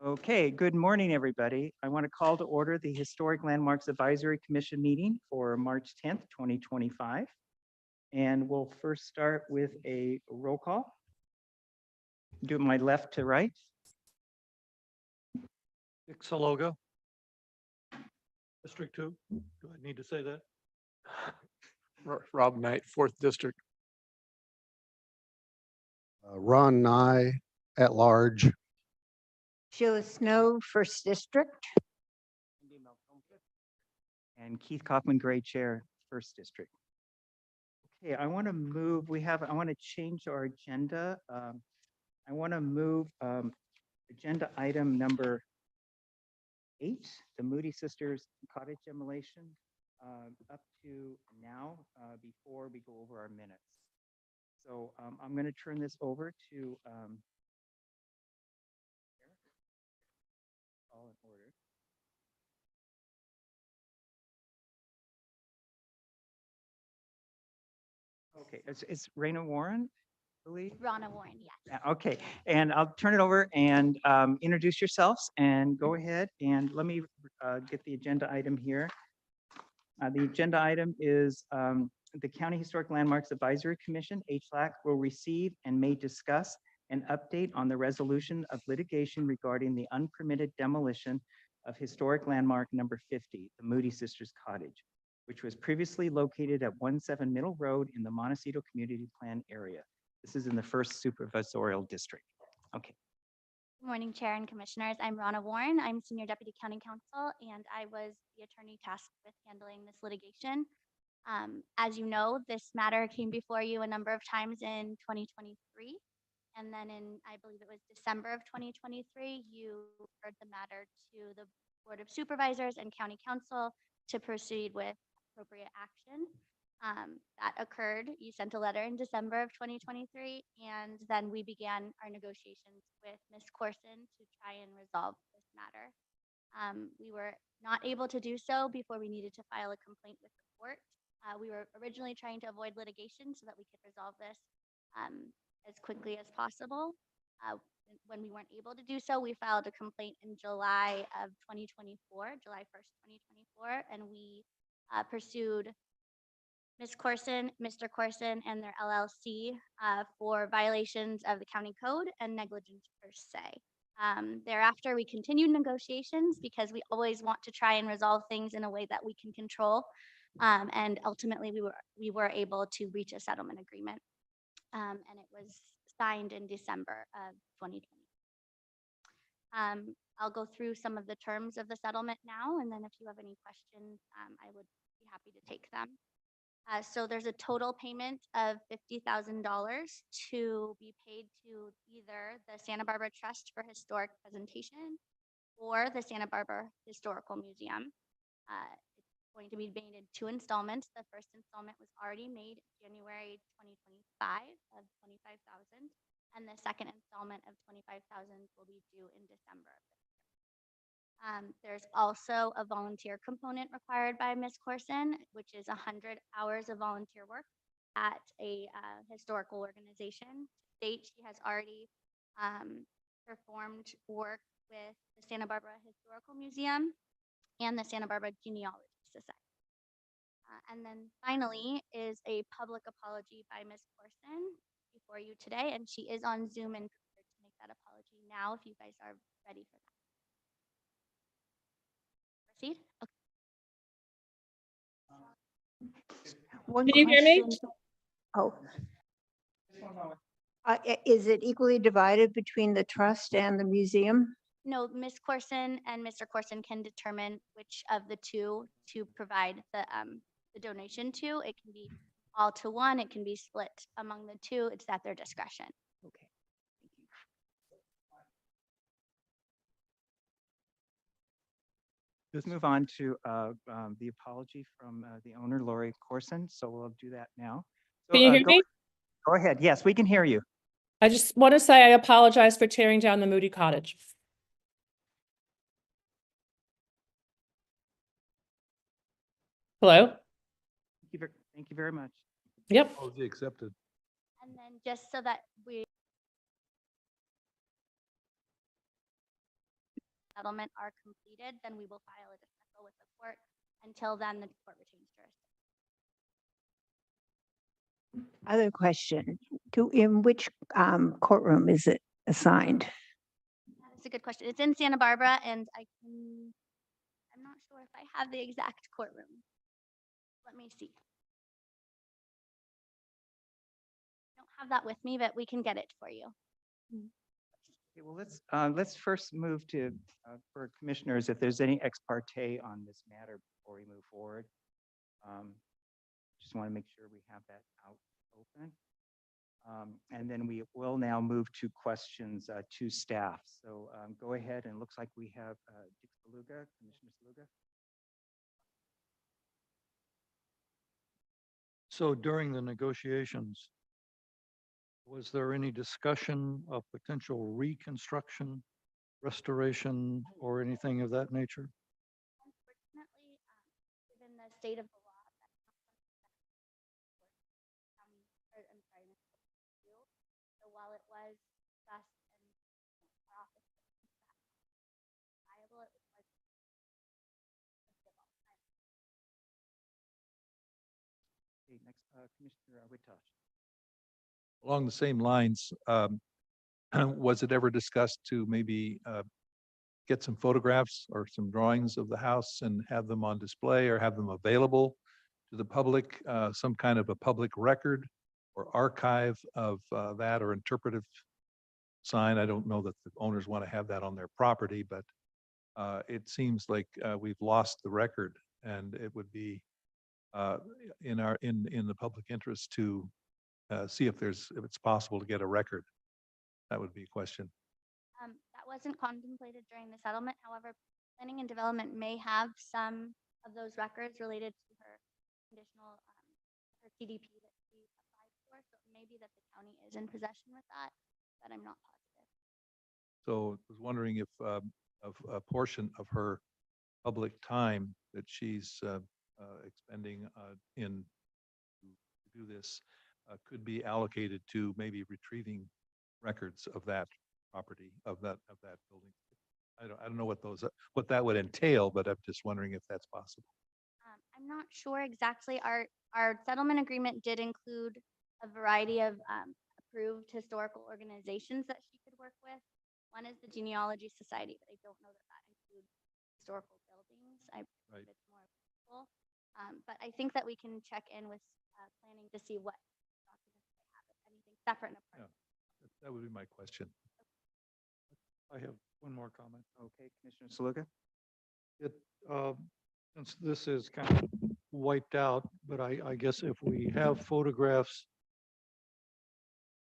Okay, good morning, everybody. I want to call to order the Historic Landmarks Advisory Commission meeting for March 10th, 2025. And we'll first start with a roll call. Do my left to right. Dick Saloga. District 2. Do I need to say that? Rob Knight, 4th District. Ron Nye at large. Sheila Snow, First District. And Keith Kaufman, Gray Chair, First District. Okay, I want to move, I want to change our agenda. I want to move agenda item number 8, the Moody Sisters cottage demolition, up to now before we go over our minutes. So I'm going to turn this over to all in order. Okay, it's Raina Warren, I believe. Ronna Warren, yes. Yeah, okay, and I'll turn it over and introduce yourselves and go ahead and let me get the agenda item here. The agenda item is the County Historic Landmarks Advisory Commission, HLAC, will receive and may discuss an update on the resolution of litigation regarding the unpermitted demolition of historic landmark number 50, the Moody Sisters Cottage, which was previously located at 17 Middle Road in the Montecito Community Plan area. This is in the 1st Supervisorial District. Okay. Good morning, Chair and Commissioners. I'm Ronna Warren. I'm Senior Deputy County Counsel, and I was the attorney tasked with handling this litigation. As you know, this matter came before you a number of times in 2023. And then in, I believe it was December of 2023, you referred the matter to the Board of Supervisors and County Council to proceed with appropriate action. That occurred. You sent a letter in December of 2023, and then we began our negotiations with Ms. Corson to try and resolve this matter. We were not able to do so before we needed to file a complaint with the court. We were originally trying to avoid litigation so that we could resolve this as quickly as possible. When we weren't able to do so, we filed a complaint in July of 2024, July 1st, 2024, and we pursued Ms. Corson, Mr. Corson, and their LLC for violations of the county code and negligence per se. Thereafter, we continued negotiations because we always want to try and resolve things in a way that we can control. And ultimately, we were able to reach a settlement agreement. And it was signed in December of 2020. I'll go through some of the terms of the settlement now, and then if you have any questions, I would be happy to take them. So there's a total payment of $50,000 to be paid to either the Santa Barbara Trust for Historic Presentation or the Santa Barbara Historical Museum. It's going to be made in 2 installments. The first installment was already made January 2025 of $25,000, and the second installment of $25,000 will be due in December. There's also a volunteer component required by Ms. Corson, which is 100 hours of volunteer work at a historical organization. To date, she has already performed work with the Santa Barbara Historical Museum and the Santa Barbara Genealogy Society. And then finally is a public apology by Ms. Corson before you today, and she is on Zoom and prepared to make that apology now if you guys are ready for that. Proceed? One Can you hear me? question. Oh. Is it equally divided between the trust and the museum? No, Ms. Corson and Mr. Corson can determine which of the two to provide the donation to. It can be all to one, it can be split among the two. It's at their discretion. Okay. Let's move on to the apology from the owner, Lori Corson. So we'll do that now. So, Can you hear me? Go ahead. Yes, we can hear you. I just want to say I apologize for tearing down the Moody Cottage. Hello? Thank you very much. Yep. Apology accepted. And then just so that we settlement are completed, then we will file a dismissal with the court. Until then, the court retains jurisdiction. Other question, in which courtroom is it assigned? That's a good question. It's in Santa Barbara, and I'm not sure if I have the exact courtroom. Let me see. I don't have that with me, but we can get it for you. Okay, well, let's first move to, for commissioners, if there's any ex parte on this matter before we move forward. Just want to make sure we have that out open. And then we will now move to questions to staff. So go ahead, and it looks like we have Dick Saluga, Commissioner Saluga. So during the negotiations, was there any discussion of potential reconstruction, restoration, or anything of that nature? Unfortunately, given the state of the law, that's not something that I'm sorry, Ms. Court can do. So while it was discussed and our office was viable, it was Okay, next, Commissioner Witosh. Along the same lines, was it ever discussed to maybe get some photographs or some drawings of the house and have them on display or have them available to the public, some kind of a public record or archive of that or interpretive sign? I don't know that the owners want to have that on their property, but it seems like we've lost the record, and it would be in the public interest to see if it's possible to get a record. That would be a question. that wasn't contemplated during the settlement. However, planning and development may have some of those records related to her conditional, her TDP that she applied for. So it may be that the county is in possession with that, but I'm not positive. So I was wondering if of a portion of her public time that she's expending in to do this could be allocated to maybe retrieving records of that property, of that building. I don't know what that would entail, but I'm just wondering if that's possible. I'm not sure exactly. Our settlement agreement did include a variety of approved historical organizations that she could work with. One is the Genealogy Society, but I don't know that that includes historical buildings. I Right. believe it's more people. But I think that we can check in with planning to see what documents they have, if anything separate and apart. That would be my question. I have one more comment. Okay, Commissioner Saluga. It, since this is kind of wiped out, but I guess if we have photographs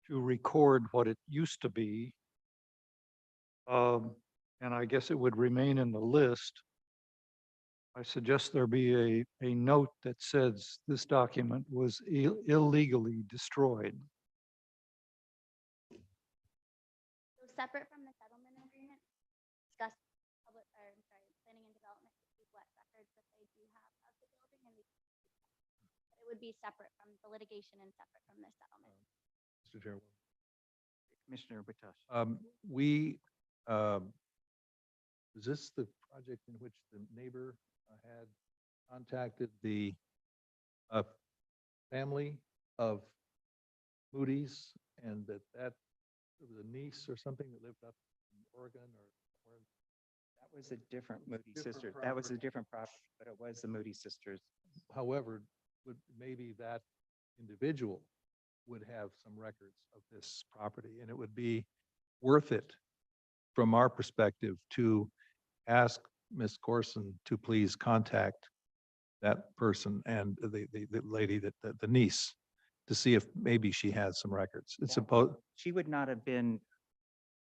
to record what it used to be, and I guess it would remain in the list, I suggest there be a note that says this document was illegally destroyed. So separate from the settlement agreement, discuss public, or I'm sorry, planning and development to see what records that they do have of the building, and it would be separate from the litigation and separate from the settlement. Mr. Chairman. Commissioner Witosh. Was this the project in which the neighbor had contacted the family of Moody's, and that it was a niece or something that lived up in Oregon or where? That was a different Moody Different sister. That was a property. different property, but it was the Moody sisters. However, would maybe that individual would have some records of this property, and it would be worth it from our perspective to ask Ms. Corson to please contact that person and the lady the niece to see if maybe she has some records. It's Yeah. supposed, She would not have been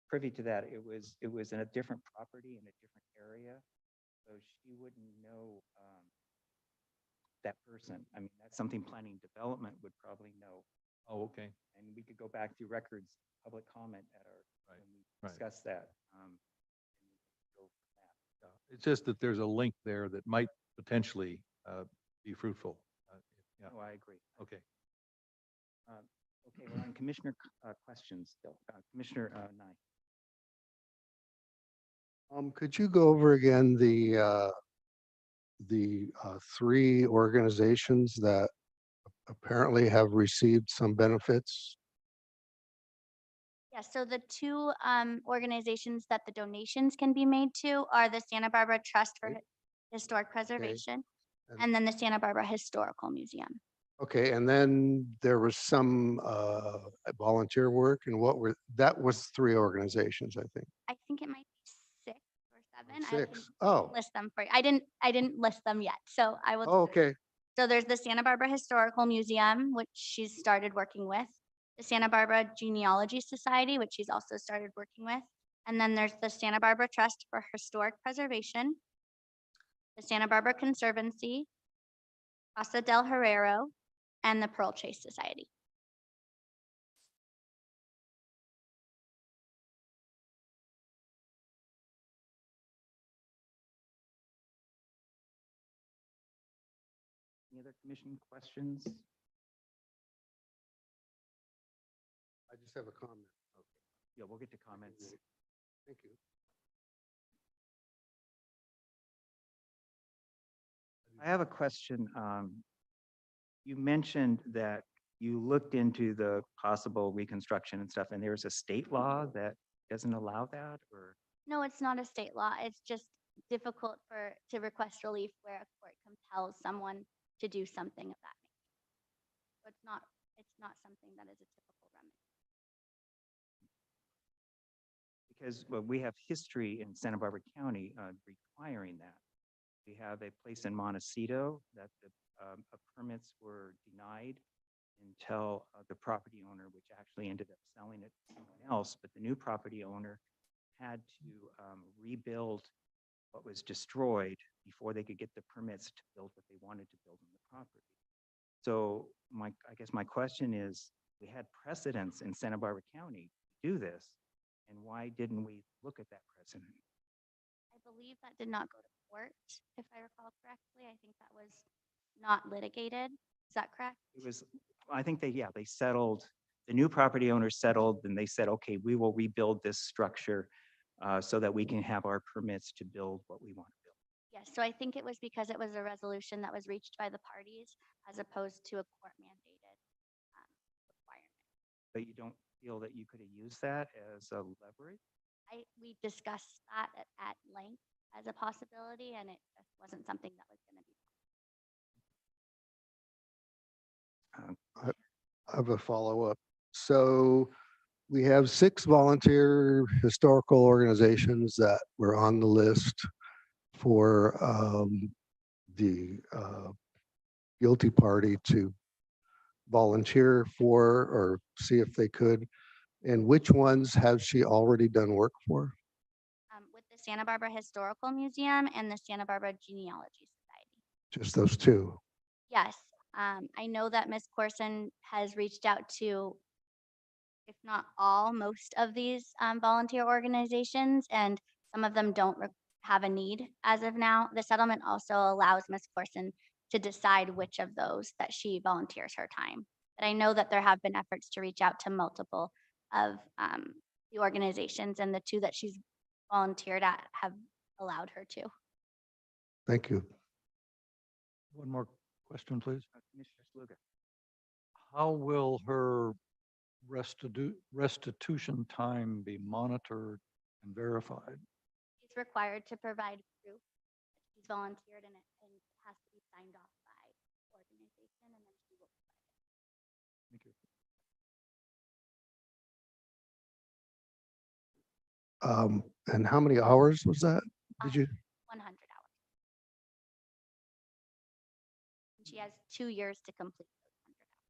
privy to that. It was in a different property in a different area. So she wouldn't know that person. I mean, that's something planning development would probably know. oh, okay. And we could go back to records, public comment at our, Right, when we right. discuss that. And we could go from that. Yeah. It's just that there's a link there that might potentially be fruitful. Yeah, Oh, I agree. okay. Okay, we're on commissioner questions still. Commissioner Nye. Could you go over again the three organizations that apparently have received some benefits? Yeah, so the two organizations that the donations can be made to are the Santa Barbara Trust for Okay. Historic Preservation And- and then the Santa Barbara Historical Museum. Okay, and then there was some volunteer work, and that was three organizations, I think. I think it might be 6 or 7. I can Six. Oh, list them for you. I didn't list them yet, so I will. oh, okay. So there's the Santa Barbara Historical Museum, which she's started working with, the Santa Barbara Genealogy Society, which she's also started working with, and then there's the Santa Barbara Trust for Historic Preservation, the Santa Barbara Conservancy, Casa del Herrero, and the Pearl Chase Society. Any other commission questions? I just have a comment. Yeah, we'll get to comments. Thank you. I have a question. You mentioned that you looked into the possible reconstruction and stuff, and there's a state law that doesn't allow that, or? No, it's not a state law. It's just difficult to request relief where a court compels someone to do something of that nature. So it's not something that is a typical remedy. Because, well, we have history in Santa Barbara County requiring that. We have a place in Montecito that the permits were denied until the property owner, which actually ended up selling it to someone else, but the new property owner had to rebuild what was destroyed before they could get the permits to build what they wanted to build on the property. So I guess my question is, we had precedents in Santa Barbara County to do this, and why didn't we look at that precedent? I believe that did not go to court, if I recall correctly. I think that was not litigated. Is that correct? It was, I think they settled, the new property owner settled, and they said, okay, we will rebuild this structure so that we can have our permits to build what we want to build. Yes, so I think it was because it was a resolution that was reached by the parties as opposed to a court mandated requirement. But you don't feel that you could have used that as a leverage? We discussed that at length as a possibility, and it just wasn't something that was going to be. I have a follow-up. So we have 6 volunteer historical organizations that were on the list for the guilty party to volunteer for or see if they could. And which ones has she already done work for? With the Santa Barbara Historical Museum and the Santa Barbara Genealogy Society. Just those 2. Yes, I know that Ms. Corson has reached out to, if not all, most of these volunteer organizations, and some of them don't have a need as of now. The settlement also allows Ms. Corson to decide which of those that she volunteers her time. But I know that there have been efforts to reach out to multiple of the organizations, and the 2 that she's volunteered at have allowed her to. Thank you. One more question, please. Commissioner Sluga. How will her restitution time be monitored and verified? She's required to provide proof that she's volunteered, and it has to be signed off by the organization, and then she will provide it. Thank you. And how many hours was that? Did you? 100 hours. And she has 2 years to complete those 100 hours.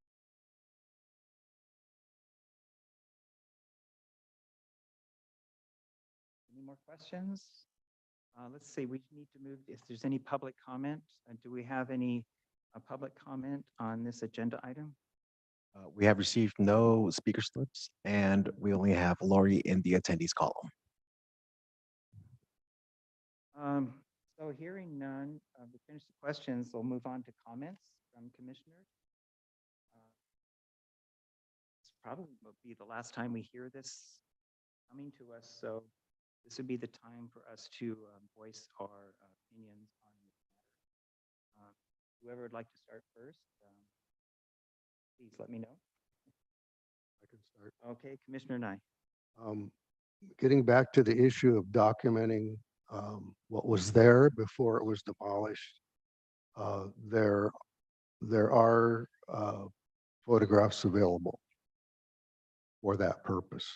Any more questions? Let's see, we need to move, if there's any public comment, do we have any public comment on this agenda item? We have received no speaker slips, and we only have Lori in the attendees column. So hearing none, we finished the questions, we'll move on to comments from commissioners. This probably will be the last time we hear this coming to us, so this would be the time for us to voice our opinions on this matter. Whoever would like to start first, please let me know. I can start. Okay, Commissioner Nye. Getting back to the issue of documenting what was there before it was demolished. There are photographs available for that purpose.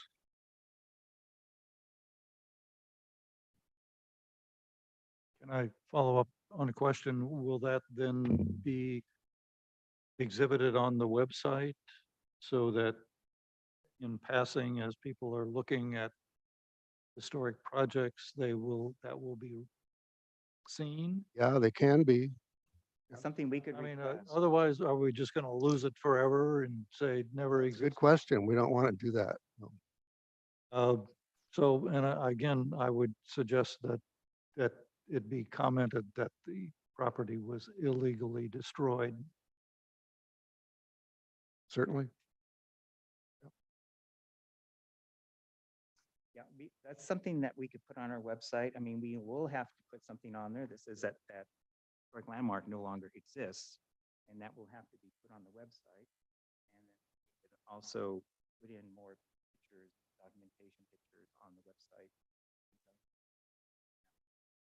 Can I follow up on a question? Will that then be exhibited on the website so that in passing, as people are looking at historic projects, that will be seen? Yeah, they can be. Something we could I mean, request. otherwise, are we just gonna lose it forever and say it never It's a good existed? question. We don't want to do that. No. So, and again, I would suggest that it be commented that the property was illegally destroyed. Certainly. Yeah, that's something that we could put on our website. I mean, we will have to put something on there that says that historic landmark no longer exists, and that will have to be put on the website. And then we could also put in more pictures, documentation pictures on the website.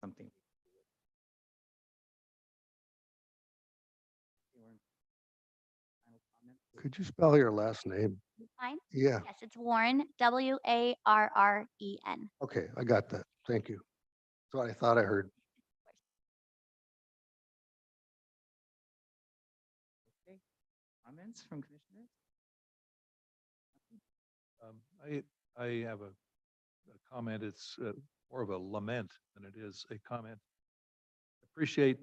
Something we could do. Okay, we're in final comments. Could you spell your last name? Fine. Yeah. Yes, it's Warren, Warren. Okay, I got that. Thank you. That's what I thought I heard. Okay, comments from commissioners? I have a comment. It's more of a lament than it is a comment. Appreciate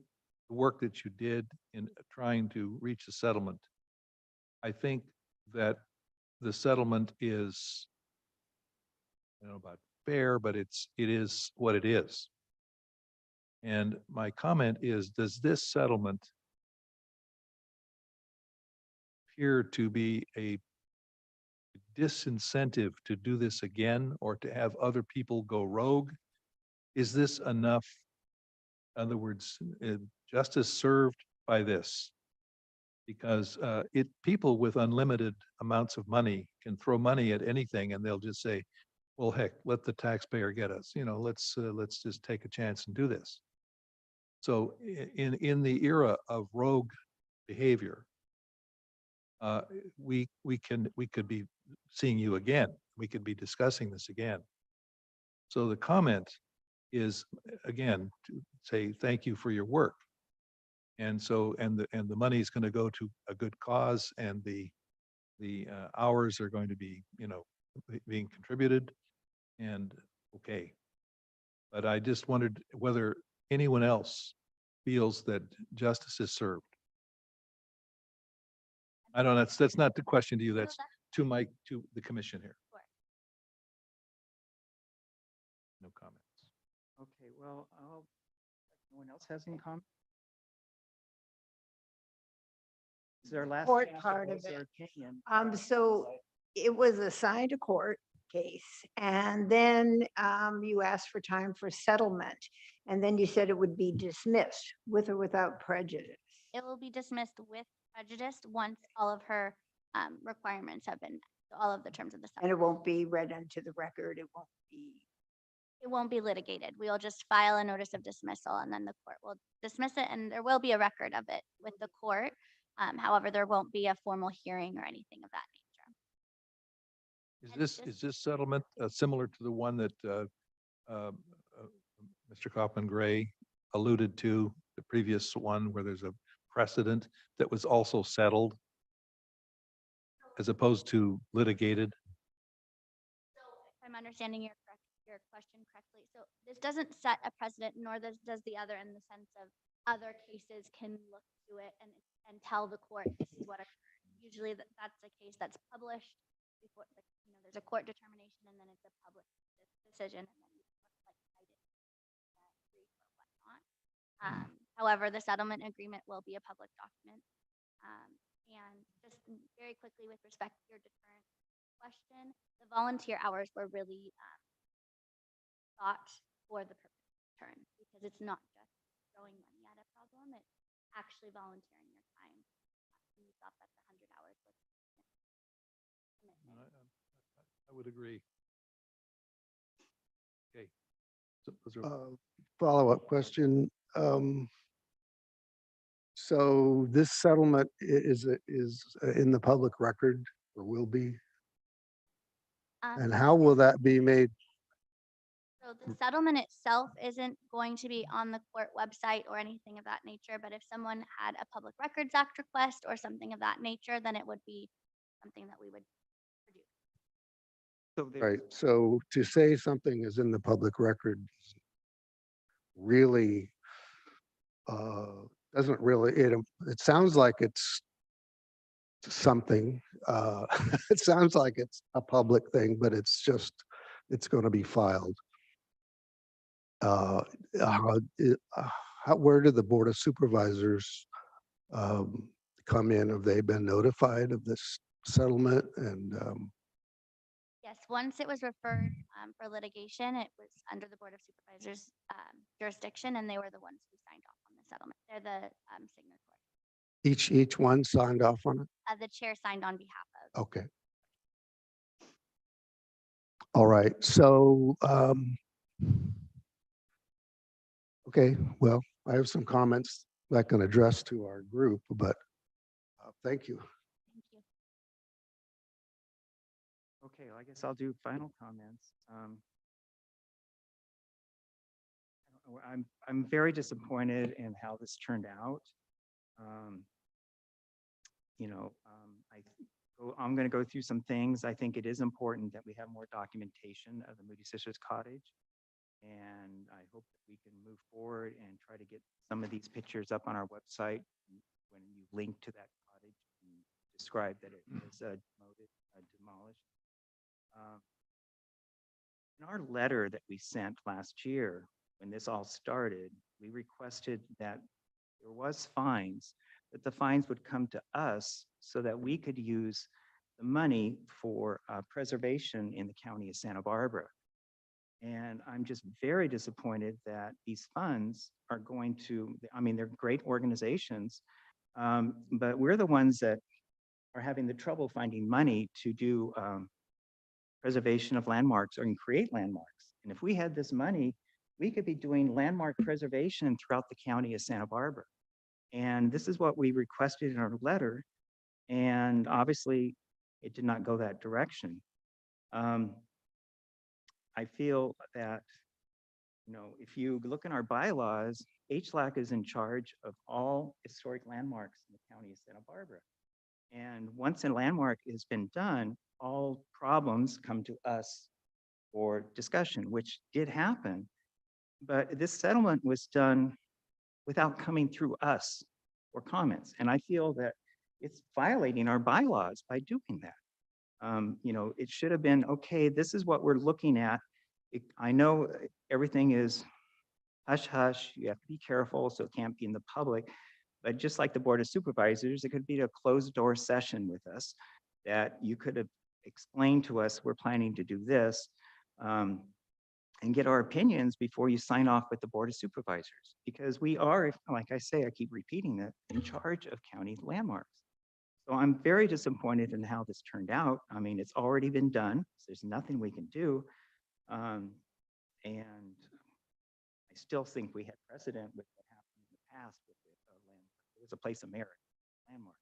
the work that you did in trying to reach a settlement. I think that the settlement is, I don't know about fair, but it is what it is. And my comment is, does this settlement appear to be a disincentive to do this again or to have other people go rogue? Is this enough? In other words, justice served by this? Because people with unlimited amounts of money can throw money at anything and they'll just say, well, heck, let the taxpayer get us. You know, let's just take a chance and do this. So in the era of rogue behavior, we could be seeing you again. We could be discussing this again. So the comment is, again, to say thank you for your work. And so, and the money is going to go to a good cause, and the hours are going to be, you know, being contributed. And okay, but I just wondered whether anyone else feels that justice is served. I don't know. That's not the question to you. That's to the commission here. Sure. No comments. Okay, well, no one else has any comments? This is our last. Court chance to part of voice our opinion. So it was assigned a court case, and then you asked for time for settlement, and then you said it would be dismissed with or without prejudice. It will be dismissed with prejudice once all of her requirements have been, all of the terms of the And it settlement. won't be read into the record. It won't be litigated. We'll just file a notice of dismissal and then the court will dismiss it and there will be a record of it with the court. However, there won't be a formal hearing or anything of that nature. Is this settlement similar to the one that Mr. Kaufman Gray alluded to, the previous one where there's a precedent that was also settled as opposed to litigated? If I'm understanding your question correctly, so this doesn't set a precedent, nor does the other, in the sense of other cases can look to it and tell the court this is what occurred. Usually that's a case that's published before, there's a court determination and then it's a public decision and then like cited brief or whatnot. However, the settlement agreement will be a public document. And just very quickly with respect to your deterrent question, the volunteer hours were really thought for the purpose of return, because it's not just throwing money at a problem, it's actually volunteering your time. Used up at the 100 hours. Commitment. I would agree. Okay. So those are- Follow-up question. So this settlement is in the public record or will be? And how will that be made? So the settlement itself isn't going to be on the court website or anything of that nature, but if someone had a Public Records Act request or something of that nature, then it would be something that we would produce. So Right, so to say something is in the public record really doesn't really, it sounds like it's something, it sounds like it's a public thing, but it's just, it's going to be filed. Where did the Board of Supervisors come in? Have they been notified of this settlement? And Yes, once it was referred for litigation, it was under the Board of Supervisors jurisdiction, and they were the ones who signed off on the settlement. They're the signatory. each one signed off on it? The chair signed on behalf of. Okay. All right, so, okay, well, I have some comments I can address to our group, but thank you. Thank you. Okay, well, I guess I'll do final comments. I don't know, I'm very disappointed in how this turned out. I'm going to go through some things. I think it is important that we have more documentation of the Moody Sisters Cottage. And I hope that we can move forward and try to get some of these pictures up on our website when you link to that cottage and describe that it was demolished. In our letter that we sent last year, when this all started, we requested that there was fines, that the fines would come to us so that we could use the money for preservation in the county of Santa Barbara. And I'm just very disappointed that these funds are going to, I mean, they're great organizations, but we're the ones that are having the trouble finding money to do preservation of landmarks or create landmarks. And if we had this money, we could be doing landmark preservation throughout the county of Santa Barbara. And this is what we requested in our letter. And obviously, it did not go that direction. I feel that, if you look in our bylaws, HLAC is in charge of all historic landmarks in the county of Santa Barbara. And once a landmark has been done, all problems come to us for discussion, which did happen. But this settlement was done without coming through us for comments. And I feel that it's violating our bylaws by doing that. It should have been, okay, this is what we're looking at. I know everything is hush hush, you have to be careful, so it can't be in the public. But just like the Board of Supervisors, it could be a closed door session with us that you could have explained to us, we're planning to do this, and get our opinions before you sign off with the Board of Supervisors. Because we are, like I say, I keep repeating that, in charge of county landmarks. So I'm very disappointed in how this turned out. I mean, it's already been done, so there's nothing we can do. And I still think we had precedent with what happened in the past with the landmark. It was a place of merit, landmark.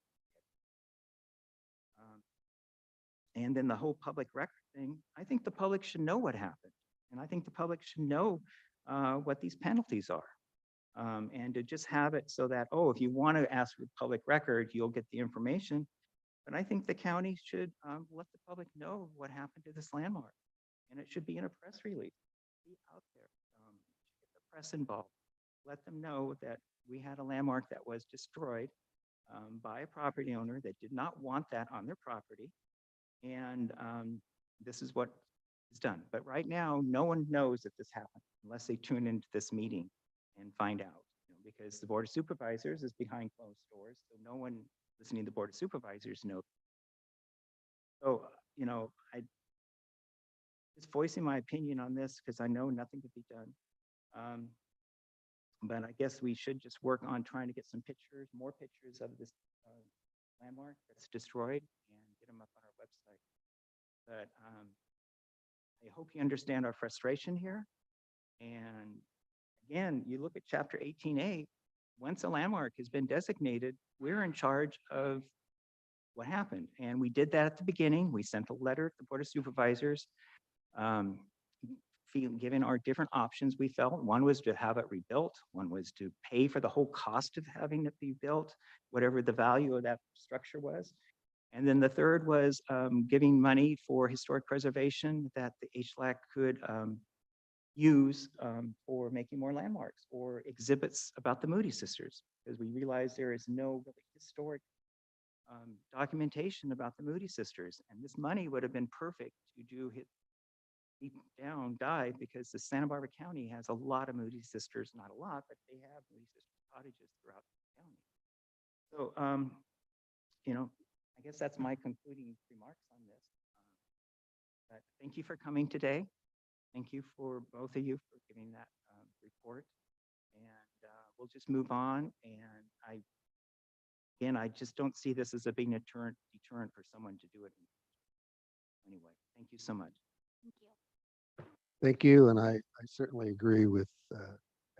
And then the whole public record thing, I think the public should know what happened. And I think the public should know what these penalties are. And to just have it so that, oh, if you want to ask for public record, you'll get the information. But I think the county should let the public know what happened to this landmark. And it should be in a press release, be out there, get the press involved. Let them know that we had a landmark that was destroyed by a property owner that did not want that on their property. And this is what is done. But right now, no one knows that this happened unless they tune into this meeting and find out, because the Board of Supervisors is behind closed doors. So no one listening to the Board of Supervisors knows. So, just voicing my opinion on this because I know nothing could be done. But I guess we should just work on trying to get some pictures, more pictures of this landmark that's destroyed and get them up on our website. But I hope you understand our frustration here. And again, you look at chapter 18A, once a landmark has been designated, we're in charge of what happened. And we did that at the beginning. We sent a letter to the Board of Supervisors, given our different options we felt. One was to have it rebuilt. One was to pay for the whole cost of having it be built, whatever the value of that structure was. And then the third was giving money for historic preservation that the HLAC could use for making more landmarks or exhibits about the Moody sisters, because we realized there is no really historic documentation about the Moody sisters. And this money would have been perfect to do deep down dive, because the Santa Barbara County has a lot of Moody sisters, not a lot, but they have Moody sisters cottages throughout the county. So, you know, I guess that's my concluding remarks on this. But thank you for coming today. Thank you for both of you for giving that report. And we'll just move on. And I just don't see this as a being a deterrent for someone to do it. Anyway, thank you so much. Thank you. Thank you, and I certainly agree with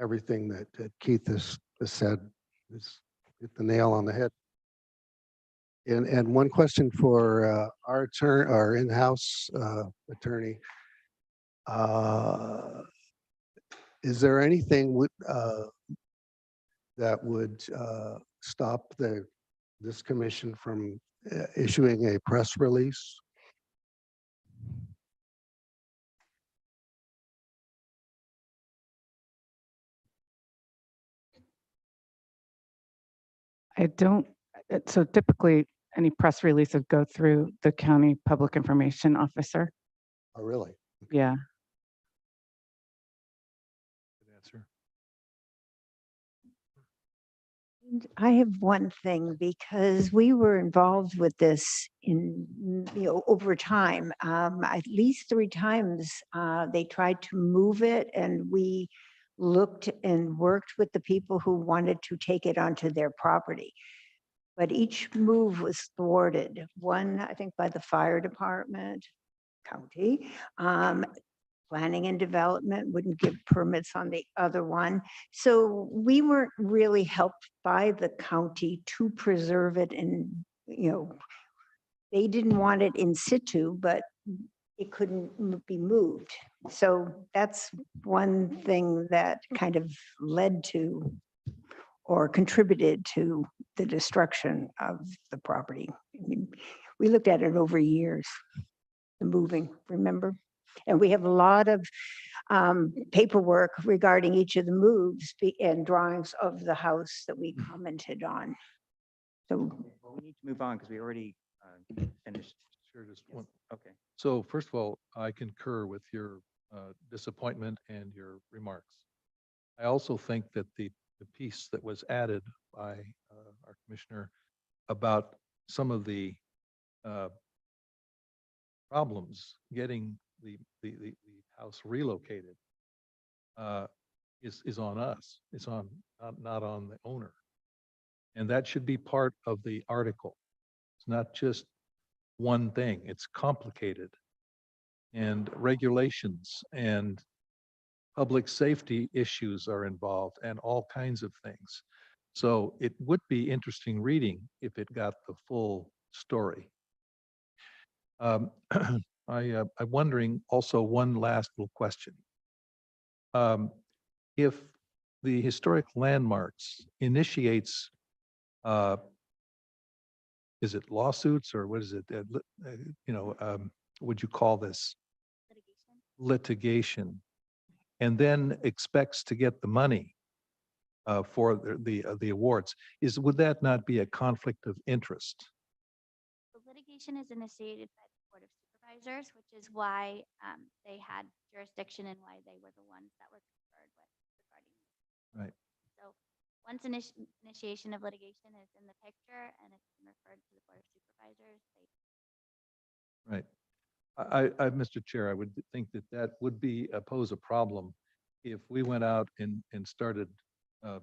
everything that Keith has said. It's hit the nail on the head. And one question for our attorney, our in-house attorney. Is there anything that would stop this commission from issuing a press release? I don't, so typically any press releases go through the county public information officer. Oh, really? Yeah. Good answer. I have one thing, because we were involved with this over time. At least 3 times they tried to move it, and we looked and worked with the people who wanted to take it onto their property. But each move was thwarted. One, I think, by the fire department, county. Planning and development wouldn't give permits on the other one. So we weren't really helped by the county to preserve it. And, they didn't want it in situ, but it couldn't be moved. So that's one thing that kind of led to or contributed to the destruction of the property. I mean, we looked at it over years, the moving, remember? And we have a lot of paperwork regarding each of the moves and drawings of the house that we commented on. So Well, we need to move on because we already finished. Sure, just Yes. one. Okay. So first of all, I concur with your disappointment and your remarks. I also think that the piece that was added by our commissioner about some of the problems getting the house relocated is on us. It's on not on the owner. And that should be part of the article. It's not just one thing. It's complicated. And regulations and public safety issues are involved and all kinds of things. So it would be interesting reading if it got the full story. I'm wondering also one last little question. If the historic landmarks initiates, is it lawsuits or what is it? Would you call this litigation? And then expects to get the money for the awards. Would that not be a conflict of interest? The litigation is initiated by the Board of Supervisors, which is why they had jurisdiction and why they were the ones that were conferred with regarding this. Right. So once initiation of litigation is in the picture and it's been referred to the Board of Supervisors, Right. Mr. Chair, I would think that that would pose a problem if we went out and started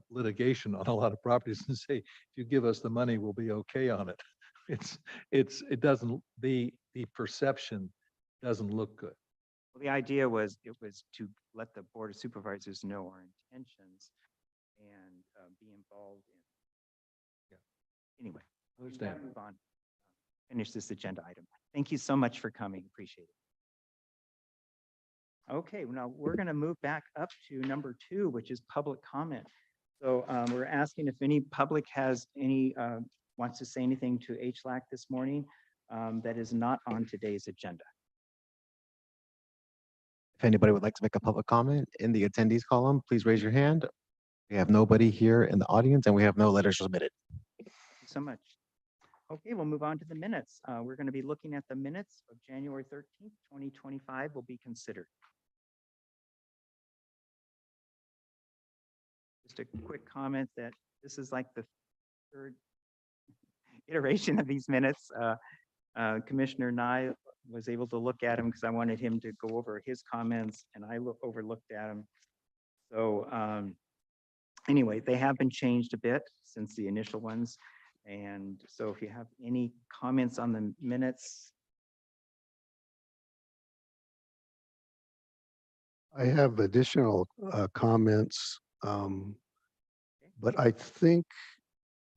litigation on a lot of properties and say, if you give us the money, we'll be okay on it. It doesn't, the perception doesn't look good. Well, the idea was, it was to let the Board of Supervisors know our intentions and be involved in. Yeah. Anyway, we Understand. gotta move on. Finish this agenda item. Thank you so much for coming. Appreciate it. Okay, now we're going to move back up to number 2, which is public comment. So we're asking if any public has any, wants to say anything to HLAC this morning that is not on today's agenda. If anybody would like to make a public comment in the attendees column, please raise your hand. We have nobody here in the audience and we have no letters submitted. Thank you so much. Okay, we'll move on to the minutes. We're going to be looking at the minutes of January 13th, 2025 will be considered. Just a quick comment that this is like the 3rd iteration of these minutes. Commissioner Nye was able to look at him because I wanted him to go over his comments and I overlooked at him. So anyway, they have been changed a bit since the initial ones. And so if you have any comments on the minutes. I have additional comments, but I think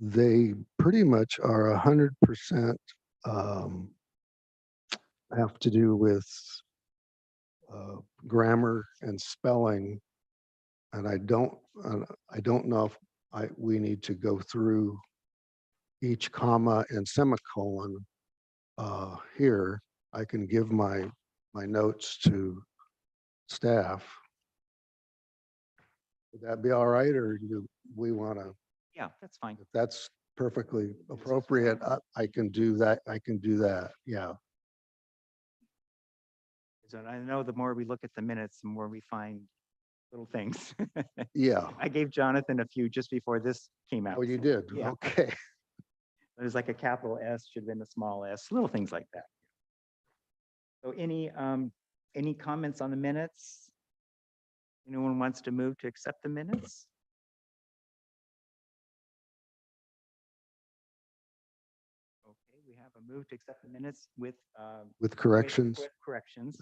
they pretty much are 100% have to do with grammar and spelling. And I don't know if we need to go through each comma and semicolon here. I can give my notes to staff. Would that be all right, or do we want to? Yeah, that's fine. If that's perfectly appropriate, I can do that. I can do that. Yeah. So I know the more we look at the minutes, the more we find little things. Yeah. I gave Jonathan a few just before this came out. Oh, you did? Yeah. Okay. There's like a capital S should have been a small s, little things like that. So any comments on the minutes? Anyone wants to move to accept the minutes? Okay, we have a move to accept the minutes with Corrections. with corrections.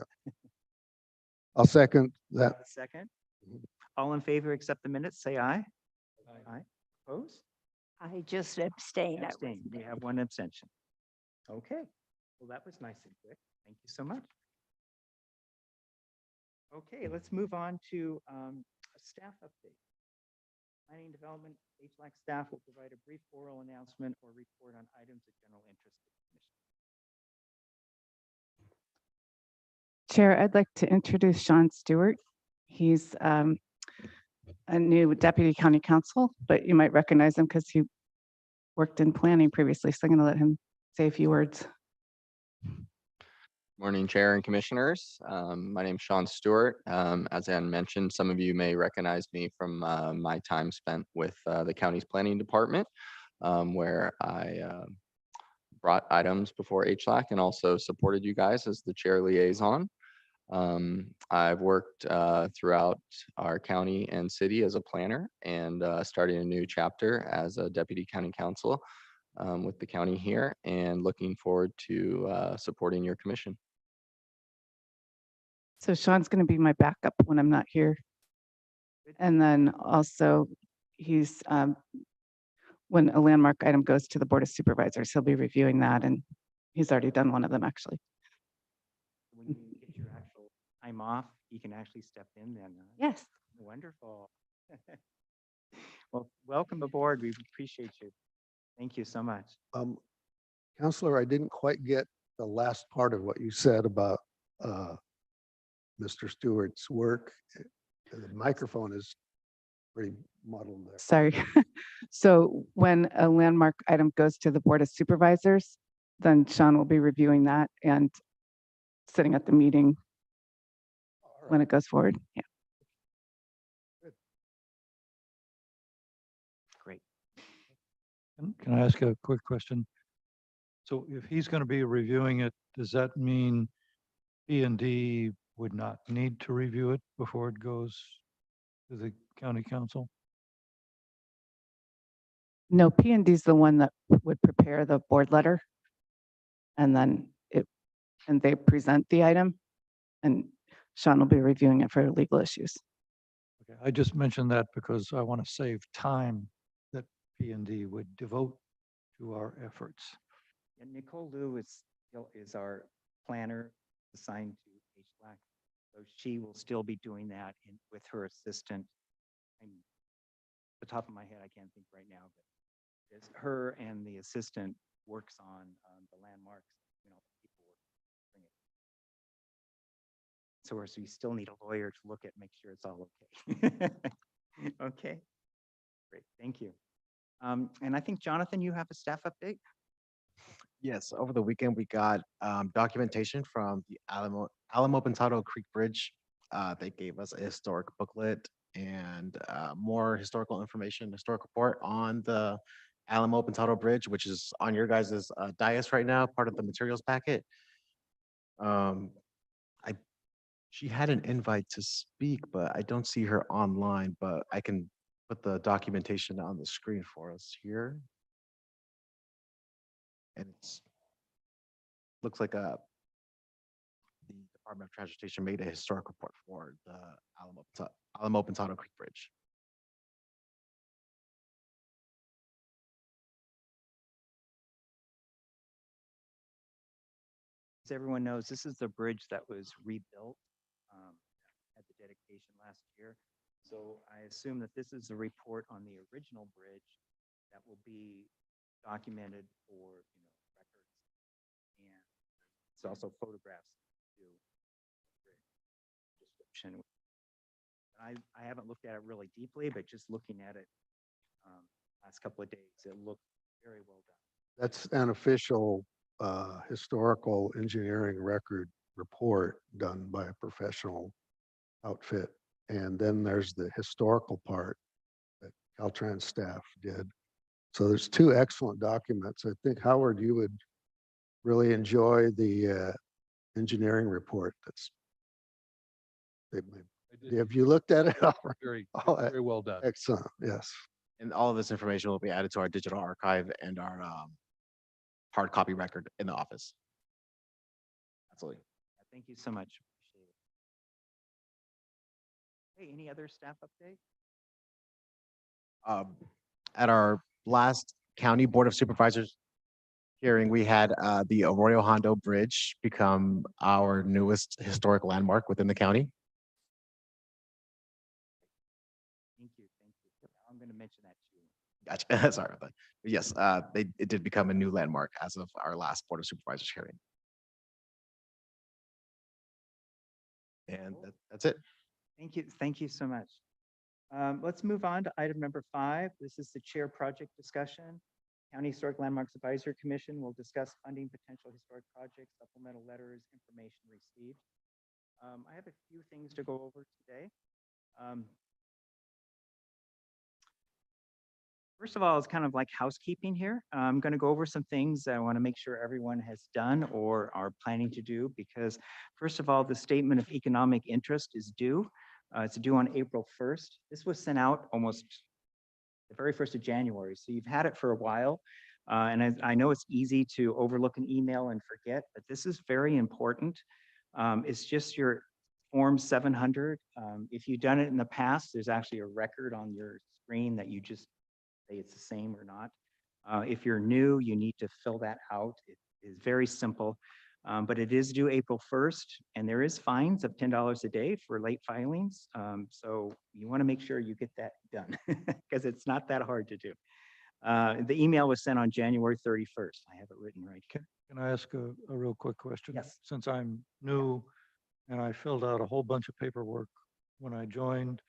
I'll second that. A second. All in favor, accept the minutes, say aye. Aye. Opposed? I just abstain. I Abstain. We have one abstention. Okay, well, that was nice and quick. Thank you so much. Okay, let's move on to a staff update. Planning Development, HLAC staff will provide a brief oral announcement or report on items of general interest to the commission. Chair, I'd like to introduce Sean Stewart. He's a new deputy county counsel, but you might recognize him because he worked in planning previously. So I'm going to let him say a few words. Morning, Chair and Commissioners. My name's Sean Stewart. As Ann mentioned, some of you may recognize me from my time spent with the county's planning department, where I brought items before HLAC and also supported you guys as the chair liaison. I've worked throughout our county and city as a planner and starting a new chapter as a deputy county counsel with the county here, and looking forward to supporting your commission. So Sean's going to be my backup when I'm not here. And then also he's, when a landmark item goes to the Board of Supervisors, he'll be reviewing that, and he's already done one of them actually. When you get your actual time off, you can actually step in then. Huh? Yes. Wonderful. Well, welcome aboard. We appreciate you. Thank you so much. Counselor, I didn't quite get the last part of what you said about Mr. Stewart's work. The microphone is pretty muddled there. Sorry. So when a landmark item goes to the Board of Supervisors, then Sean will be reviewing that and sitting at the meeting when it goes forward. Yeah. Great. Can I ask a quick question? So if he's going to be reviewing it, does that mean P&D would not need to review it before it goes to the county council? No, P and D is the one that would prepare the board letter. And then they present the item and Sean will be reviewing it for legal issues. Okay, I just mentioned that because I want to save time that P&D would devote to our efforts. And Nicole Liu is our planner assigned to HLAC. So she will still be doing that with her assistant. And the top of my head, I can't think right now, but it's her and the assistant works on the landmarks, people bring it. So we still need a lawyer to look at, make sure it's all okay. Okay, great, thank you. And I think, Jonathan, you have a staff update? Yes, over the weekend, we got documentation from the Alamo Pintado Creek Bridge. They gave us a historic booklet and more historical information, historic report on the Alamo Pintado Bridge, which is on your guys' dais right now, part of the materials packet. She had an invite to speak, but I don't see her online, but I can put the documentation on the screen for us here. And it's looks like the Department of Transportation made a historic report for the Alamo Pintado Creek Bridge. As everyone knows, this is the bridge that was rebuilt at the dedication last year. So I assume that this is a report on the original bridge that will be documented for records, and it's also photographs to description. I haven't looked at it really deeply, but just looking at it last couple of days, it looked very well done. That's an official historical engineering record report done by a professional outfit. And then there's the historical part that Caltrans staff did. So there's two excellent documents. I think, Howard, you would really enjoy the engineering report they made. I did. Have you looked at it? Howard? Very, Oh, very well done. excellent, yes. And all of this information will be added to our digital archive and our hard copy record in the office. Absolutely. Thank you so much. Appreciate it. Hey, any other staff update? At our last County Board of Supervisors hearing, we had the Arroyo Hondo Bridge become our newest historic landmark within the county. Thank you. I'm going to mention that too. Gotcha. Sorry about that. But yes, it did become a new landmark as of our last Board of Supervisors hearing. And that's it. Thank you so much. Let's move on to item number 5. This is the chair project discussion. County Historic Landmarks Advisory Commission will discuss funding potential historic projects, supplemental letters, information received. I have a few things to go over today. First of all, it's kind of like housekeeping here. I'm going to go over some things that I want to make sure everyone has done or are planning to do, because first of all, the statement of economic interest is due. It's due on April 1st. This was sent out almost the very 1st of January. So you've had it for a while. And I know it's easy to overlook an email and forget, but this is very important. It's just your Form 700. If you've done it in the past, there's actually a record on your screen that you just say it's the same or not. If you're new, you need to fill that out. It is very simple, but it is due April 1st, and there is fines of $10 a day for late filings. So you want to make sure you get that done because it's not that hard to do. The email was sent on January 31st. I have it written right here. Can I ask a real quick question? Yes. Since I'm new and I filled out a whole bunch of paperwork when I joined,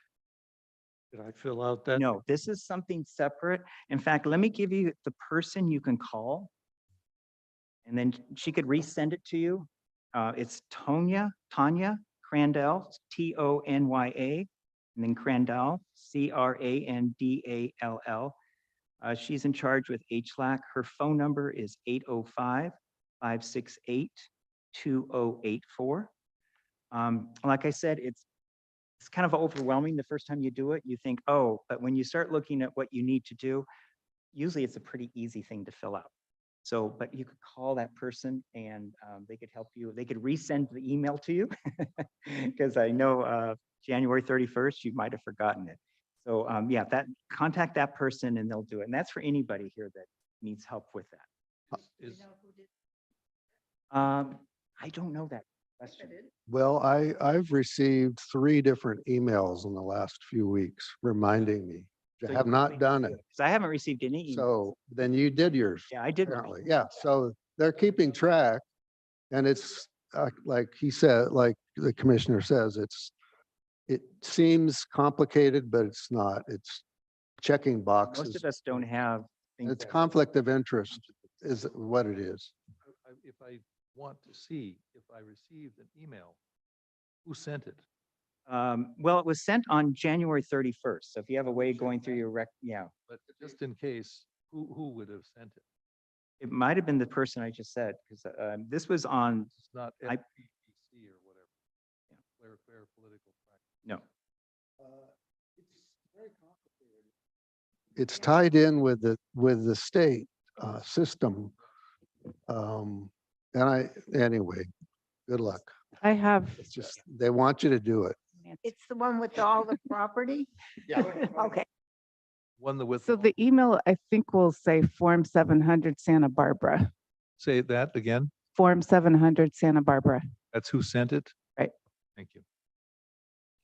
did I fill out that? No, this is something separate. In fact, let me give you the person you can call, and then she could resend it to you. It's Tanya Crandall, Tonya, and then Crandall, Crandall. She's in charge with HLAC. Her phone number is 805-568-2084. Like I said, it's kind of overwhelming the first time you do it. You think, oh, but when you start looking at what you need to do, usually it's a pretty easy thing to fill out. So, but you could call that person and they could help you. They could resend the email to you because I know January 31st, you might have forgotten it. So yeah, contact that person and they'll do it. And that's for anybody here that needs help with that. Is, I don't know that question. Well, I've received 3 different emails in the last few weeks reminding me. So I you have not probably done do it. 'cause I haven't received any emails. So then you did yours, Yeah, I did. mine. apparently. Yeah, so they're keeping track. And it's like he said, like the commissioner says, it seems complicated, but it's not. It's checking Most boxes. of us don't have things. It's that- conflict of interest is what it is. if I want to see if I received an email, who sent it? Well, it was sent on January 31st. So if you have a way check going through that. your yeah, But just in case, who would have sent it? it might have been the person I just said, because this was on, It's not I- FPPC or whatever. Yeah. Fair political practice. no. It's tied in with the state system. Anyway, good luck. I have, It's just, they want you to do it. It's the one with all the property? Yeah. Okay. One that with. so the email, I think will say Form 700 Santa Barbara, Say that again. Form 700 Santa Barbara. That's who sent it? Right. Thank you.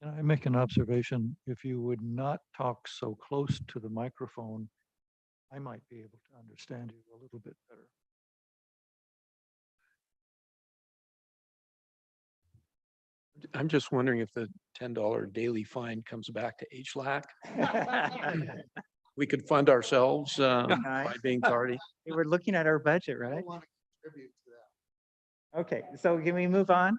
Can I make an observation? If you would not talk so close to the microphone, I might be able to understand you a little bit better. I'm just wondering if the $10 daily fine comes back to HLAC. We could fund ourselves by being tardy. We were looking at our budget, right? Okay, so can we move on?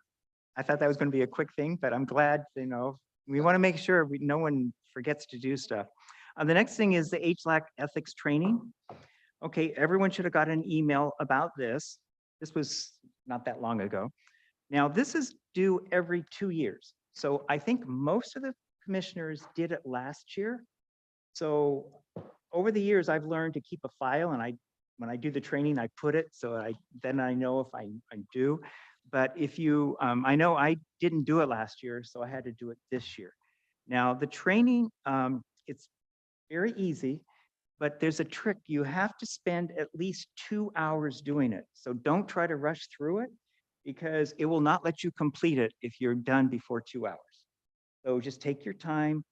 I thought that was going to be a quick thing, but I'm glad, we want to make sure no one forgets to do stuff. The next thing is the HLAC ethics training. Okay, everyone should have got an email about this. This was not that long ago. Now, this is due every 2 years. So I think most of the commissioners did it last year. So over the years, I've learned to keep a file and when I do the training, I put it so then I know if I do. But if you, I know I didn't do it last year, so I had to do it this year. Now, the training, it's very easy, but there's a trick. You have to spend at least 2 hours doing it. So don't try to rush through it because it will not let you complete it if you're done before 2 hours. So just take your time.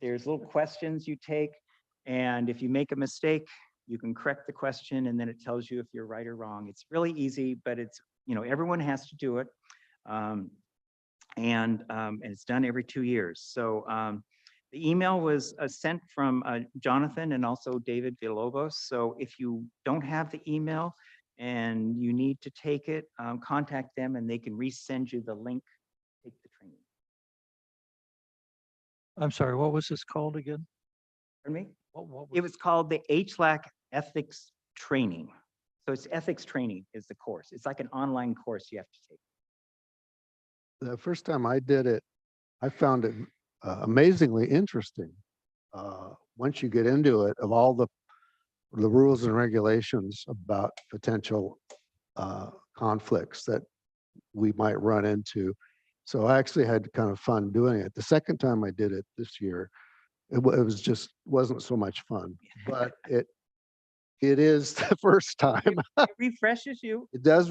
There's little questions you take, and if you make a mistake, you can correct the question, and then it tells you if you're right or wrong. It's really easy, but it's, everyone has to do it. And it's done every 2 years. So the email was sent from Jonathan and also David Villalobos. So if you don't have the email and you need to take it, contact them and they can resend you the link, take the training. I'm sorry, what was this called again? Pardon me? What It was called the HLAC Ethics Training. So it's ethics training is the course. It's like an online course you have to take. The first time I did it, I found it amazingly interesting. Once you get into it, of all the rules and regulations about potential conflicts that we might run into. So I actually had kind of fun doing it. The second time I did it this year, it was just wasn't so much fun, but it is the first time. It refreshes you. It does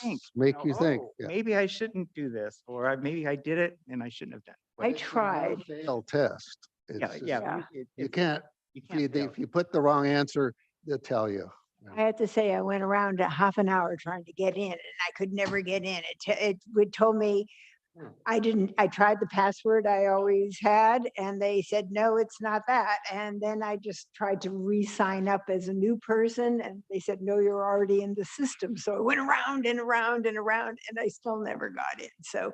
Think, make you think. "Oh, Yeah. maybe I shouldn't do this, or maybe I did it and I shouldn't have done it. I It's a tried. no-fail test. It's Yeah, just- yeah. You can't, You if you, fail. if you put the wrong answer, they'll tell you. I had to say, I went around a half an hour trying to get in and I could never get in. It would told me I tried the password I always had and they said, no, it's not that. And then I just tried to re-sign up as a new person and they said, no, you're already in the system. So I went around and around and around and I still never got in. So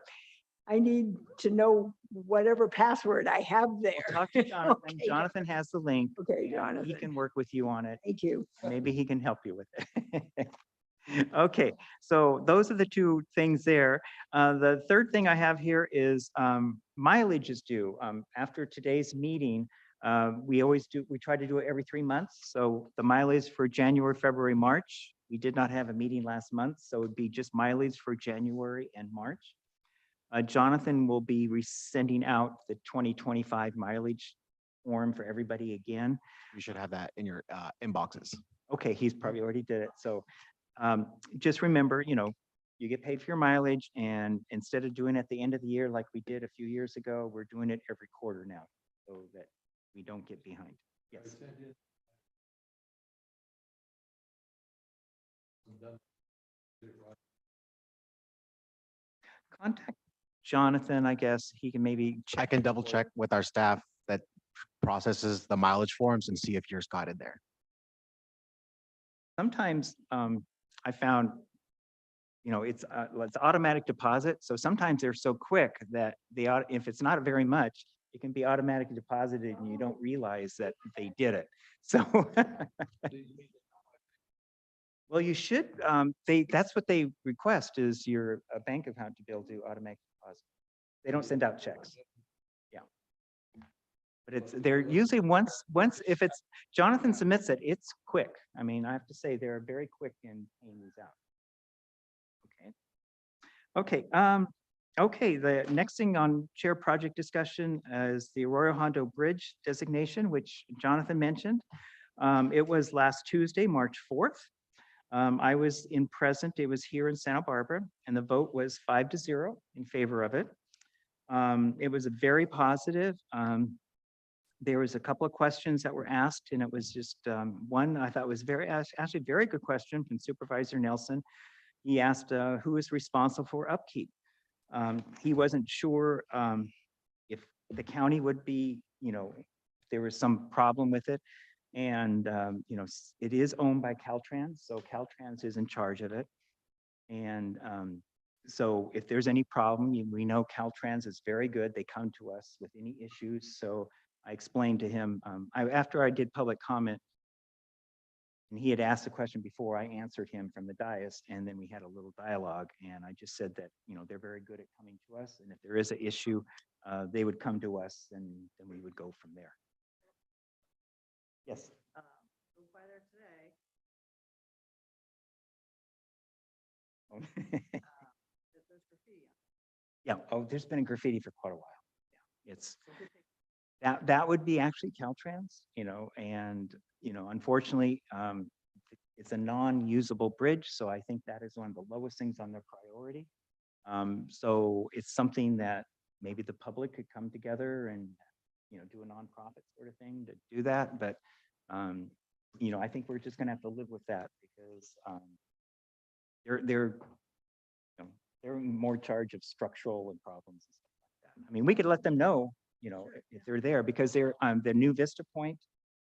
I need to know whatever password I have there. Talk to Jonathan. Okay. Jonathan has the link. Okay, He Jonathan. can work with you on it. Thank you. Maybe he can help you with it. Okay, so those are the two things there. The third thing I have here is mileage is due. After today's meeting, we try to do it every 3 months. So the mileage for January, February, March. We did not have a meeting last month, so it'd be just mileage for January and March. Jonathan will be sending out the 2025 mileage form for everybody again. You should have that in your inboxes. Okay, he's probably already did it. So just remember, you get paid for your mileage, and instead of doing it at the end of the year like we did a few years ago, we're doing it every quarter now so that we don't get behind. Yes. Contact Jonathan, I guess. He can maybe I check. can double check with our staff that processes the mileage forms and see if yours got in there. Sometimes I found, it's automatic deposit. So sometimes they're so quick that if it's not very much, it can be automatically deposited and you don't realize that they did it. So, well, you should, that's what they request is your bank account to be able to do automatic deposit. They don't send out checks. Yeah. But they're usually once, if it's, Jonathan submits it, it's quick. I mean, I have to say they're very quick in paying these out. Okay. Okay, the next thing on chair project discussion is the Arroyo Hondo Bridge designation, which Jonathan mentioned. It was last Tuesday, March 4th. I was present. It was here in Santa Barbara, and the vote was 5-0 in favor of it. It was a very positive. There was a couple of questions that were asked, and it was just one I thought was actually very good question from Supervisor Nelson. He asked who is responsible for upkeep. He wasn't sure if the county would be, if there was some problem with it. And, it is owned by Caltrans, so Caltrans is in charge of it. And so if there's any problem, we know Caltrans is very good. They come to us with any issues. So I explained to him, after I did public comment, and he had asked the question before, I answered him from the dais, and then we had a little dialogue, and I just said that, they're very good at coming to us, and if there is an issue, they would come to us, and then we would go from there. Yes. Yeah, there's been a graffiti for quite a while. Yeah, it's that would be actually Caltrans, and unfortunately, it's a non-usable bridge, so I think that is one of the lowest things on their priority. So it's something that maybe the public could come together and do a nonprofit sort of thing to do that, but I think we're just gonna have to live with that because they're in more charge of structural and problems and stuff like that. I mean, we could let them know, if they're there because they're the new Vista Point.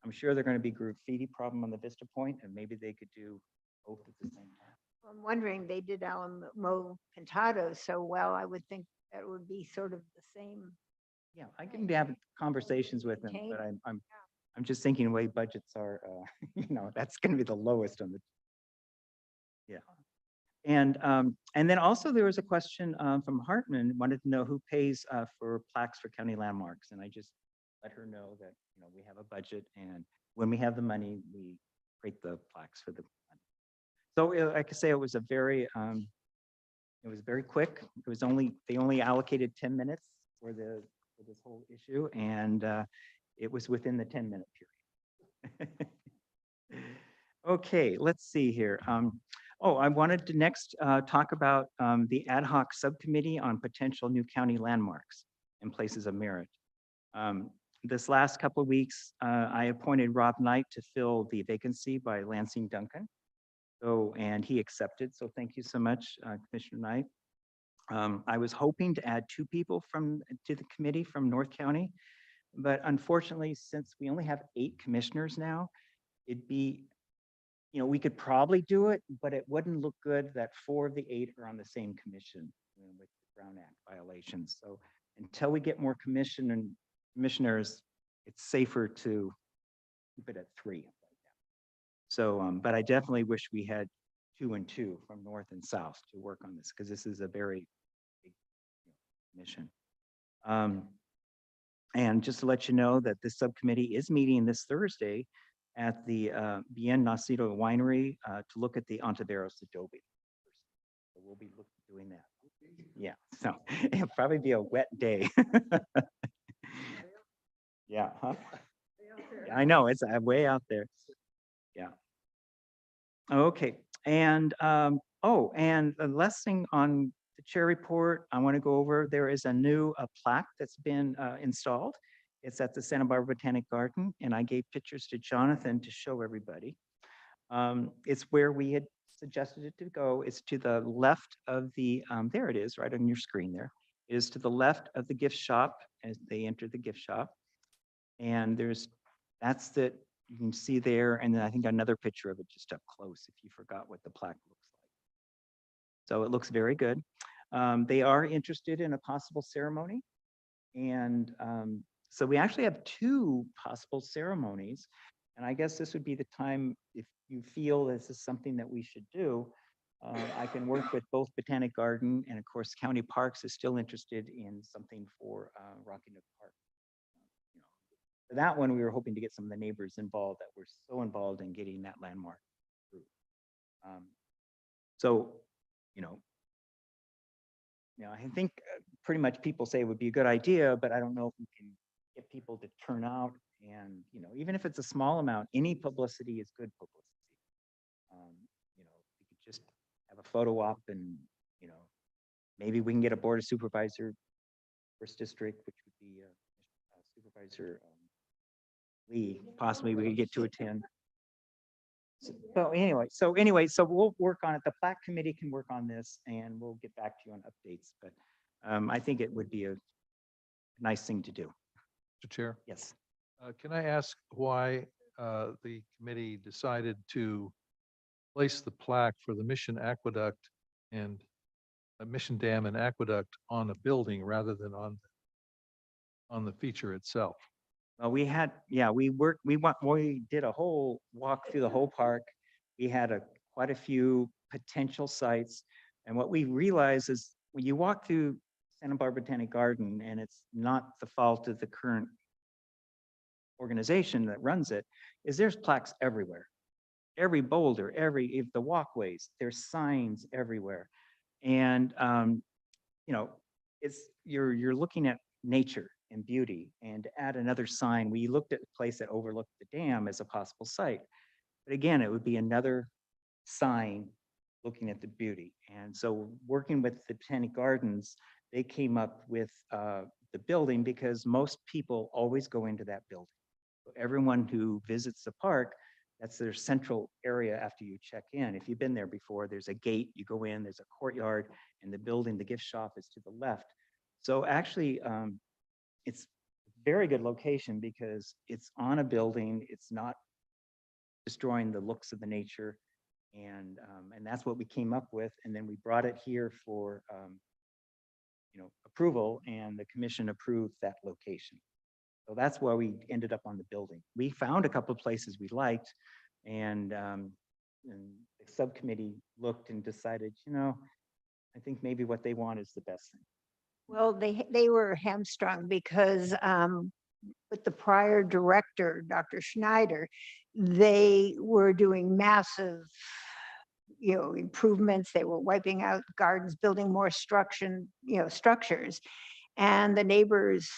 I'm sure they're going to be graffiti problem on the Vista Point, and maybe they could do both at the same time. I'm wondering, they did Alamo Pintado so well, I would think that would be sort of the same. Yeah, I can have conversations with them, but I'm just thinking the way budgets are, that's going to be the lowest on the. Yeah. And then also there was a question from Hartman, wanted to know who pays for plaques for county landmarks. And I just let her know that, we have a budget, and when we have the money, we create the plaques for the money. So I could say it was very quick. It was they only allocated 10 minutes for this whole issue, and it was within the 10-minute period. Okay, let's see here. I wanted to next talk about the ad hoc subcommittee on potential new county landmarks and places of merit. This last couple of weeks, I appointed Rob Knight to fill the vacancy by Lansing Duncan. And he accepted. So thank you so much, Commissioner Knight. I was hoping to add 2 people to the committee from North County, but unfortunately, since we only have 8 commissioners now, it'd be, we could probably do it, but it wouldn't look good that 4 of the 8 are on the same commission with the Brown Act violations. So until we get more commissioners, it's safer to keep it at 3. So, but I definitely wish we had 2 and 2 from north and south to work on this, because this is a very big mission. And just to let you know that this subcommittee is meeting this Thursday at the Bien Nacido Winery to look at the Ontiveros adobe. So we'll be doing that. Yeah, so it'll probably be a wet day. Yeah, huh? I know, it's way out there. Yeah. Okay, and and the last thing on the chair report, I want to go over, there is a new plaque that's been installed. It's at the Santa Barbara Botanic Garden, and I gave pictures to Jonathan to show everybody. It's where we had suggested it to go. It's to the left of the, there it is, right on your screen there. It is to the left of the gift shop as they enter the gift shop. And that's that you can see there. And then I think another picture of it just up close if you forgot what the plaque looks like. So it looks very good. They are interested in a possible ceremony. And so we actually have 2 possible ceremonies. And I guess this would be the time, if you feel this is something that we should do, I can work with both Botanic Garden and of course County Parks is still interested in something for Rocky Nook Park. For that one, we were hoping to get some of the neighbors involved that were so involved in getting that landmark through. So, I think pretty much people say it would be a good idea, but I don't know if we can get people to turn out. And, even if it's a small amount, any publicity is good publicity. We could just have a photo op and, maybe we can get a board of supervisor, first district, which would be Supervisor Lee, possibly we could get to attend. So anyway, so we'll work on it. The plaque committee can work on this and we'll get back to you on updates, but I think it would be a nice thing to do. Mr. Chair, Yes. can I ask why the committee decided to place the plaque for the Mission Aqueduct and Mission Dam and Aqueduct on a building rather than on the feature itself? Well, we did a whole walk through the whole park. We had quite a few potential sites. And what we realized is when you walk through Santa Barbara Botanic Garden, and it's not the fault of the current organization that runs it, is there's plaques everywhere. Every boulder, the walkways, there's signs everywhere. And, you're looking at nature and beauty, and to add another sign, we looked at the place that overlooked the dam as a possible site. But again, it would be another sign looking at the beauty. And so working with the Botanic Gardens, they came up with the building because most people always go into that building. So everyone who visits the park, that's their central area after you check in. If you've been there before, there's a gate, you go in, there's a courtyard, and the building, the gift shop is to the left. So actually, it's a very good location because it's on a building, it's not destroying the looks of the nature. And that's what we came up with. And then we brought it here for approval, and the commission approved that location. So that's why we ended up on the building. We found a couple of places we liked, and the subcommittee looked and decided, I think maybe what they want is the best thing. Well, they were hamstrung because with the prior director, Dr. Schneider, they were doing massive, improvements. They were wiping out gardens, building more structures. And the neighbors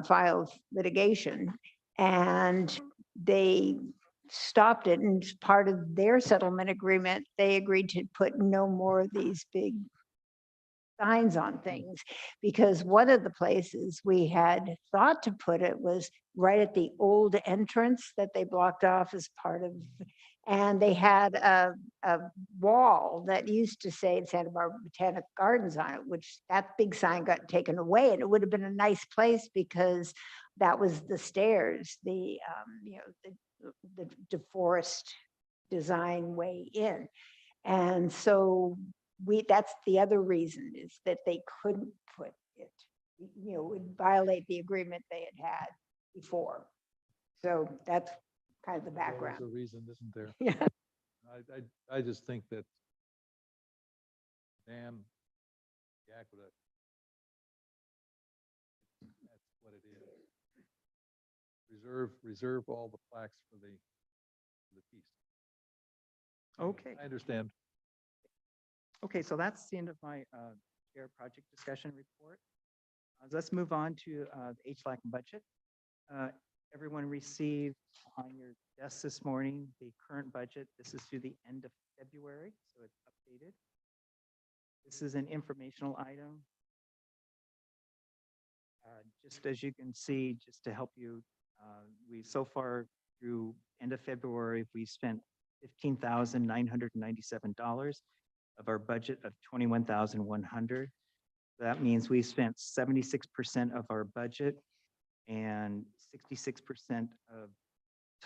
filed litigation, and they stopped it. And as part of their settlement agreement, they agreed to put no more of these big signs on things, because one of the places we had thought to put it was right at the old entrance that they blocked off as part of, and they had a wall that used to say Santa Barbara Botanic Gardens on it, which that big sign got taken away, and it would have been a nice place because that was the stairs, the DeForest design way in. And so that's the other reason, is that they couldn't put it, would violate the agreement they had before. So that's kind of the background. There's a reason, isn't there? Yeah. I just think that dam, the aqueduct. That's what it is. Reserve all the plaques for the piece. Okay. I understand. Okay, so that's the end of my chair project discussion report. Let's move on to the HLAC budget. Everyone received on your desk this morning the current budget. This is through the end of February, so it's updated. This is an informational item. Just as you can see, just to help you, we so far through end of February, we spent $15,997 of our budget of $21,100. That means we spent 76% of our budget and 66% of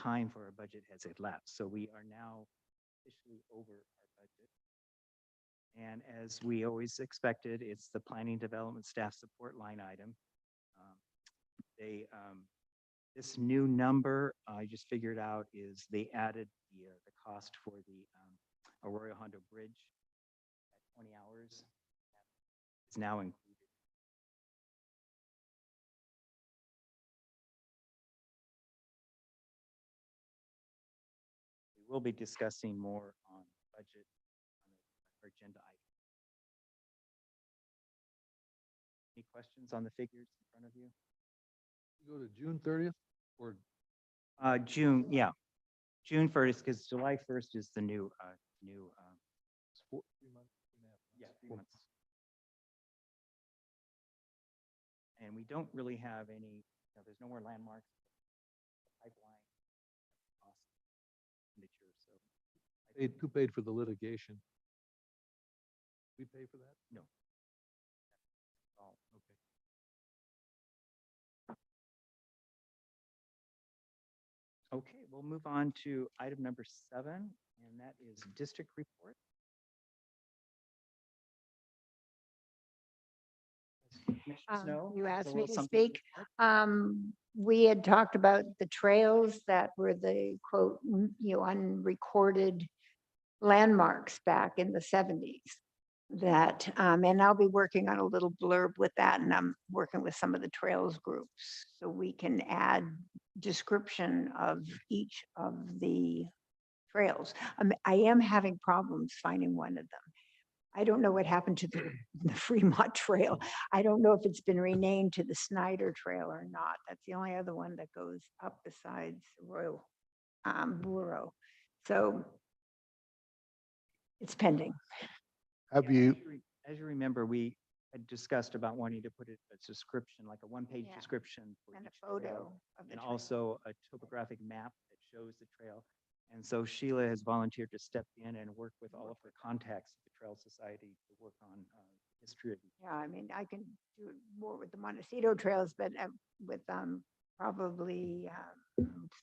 time for our budget has elapsed. So we are now officially over our budget. And as we always expected, it's the planning development staff support line item. This new number, I just figured out, is they added the cost for the Arroyo Hondo Bridge at 20 hours. It's now included. We will be discussing more on budget on our agenda item. Any questions on the figures in front of you? You go to June 30th or June, yeah, June 1st, because July 1st is the new. it's 3 months? 3.5 Yeah, months? 3 months. And we don't really have any, there's no more landmarks, pipeline cost expenditure, so. Who paid for the litigation? We pay for that? No. All, Okay. okay, we'll move on to item number 7, and that is district report. As commissioners know, You there's a asked me little to something speak. We had talked about the trails that were the quote, unrecorded landmarks back in the 70s. That, and I'll be working on a little blurb with that, and I'm working with some of the trails groups, so we can add description of each of the trails. I am having problems finding one of them. I don't know what happened to the Fremont Trail. I don't know if it's been renamed to the Snyder Trail or not. That's the only other one that goes up besides Royal Borough. So it's pending. Have Yeah, you, as you remember, we had discussed about wanting to put it a description, like a one-page Yeah. description. For And a each trail, photo of the and trail. also a topographic map that shows the trail. And so Sheila has volunteered to step in and work with all of her contacts at the Trail Society to work on history of. Yeah, I mean, I can do it more with the Montecito trails, but with probably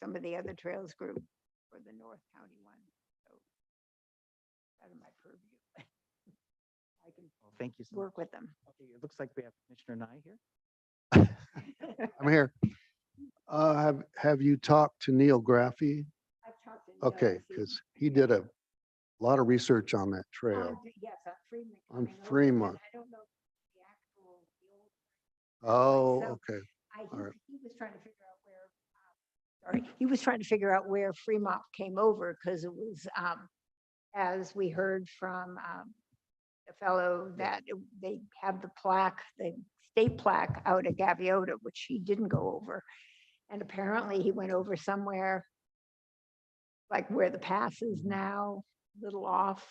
some of the other trails group for the North County one. So out of my purview. I can Well, thank you so work much. with them. Okay, it looks like we have Commissioner Nye here. I'm here. Have you talked to Neil Graffy? I've talked to Okay, because he did a lot of research on that trail. Yes, on Fremont. On coming over, but Fremont. I don't know the actual, the old. Oh, So, okay. All right. He was trying to figure out where, sorry, he was trying to figure out where Fremont came over, because it was, as we heard from the fellow, that they have the plaque, the state plaque out at Gaviota, which he didn't go over. And apparently he went over somewhere like where the pass is now, a little off.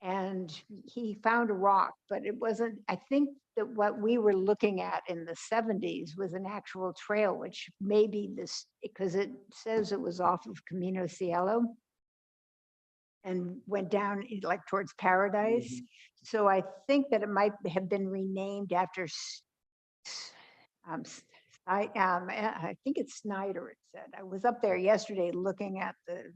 And he found a rock, but it wasn't, I think that what we were looking at in the 70s was an actual trail, which maybe this, because it says it was off of Camino Cielo and went down like towards Paradise. So I think that it might have been renamed after, I think it's Snyder, it said. I was up there yesterday looking at it,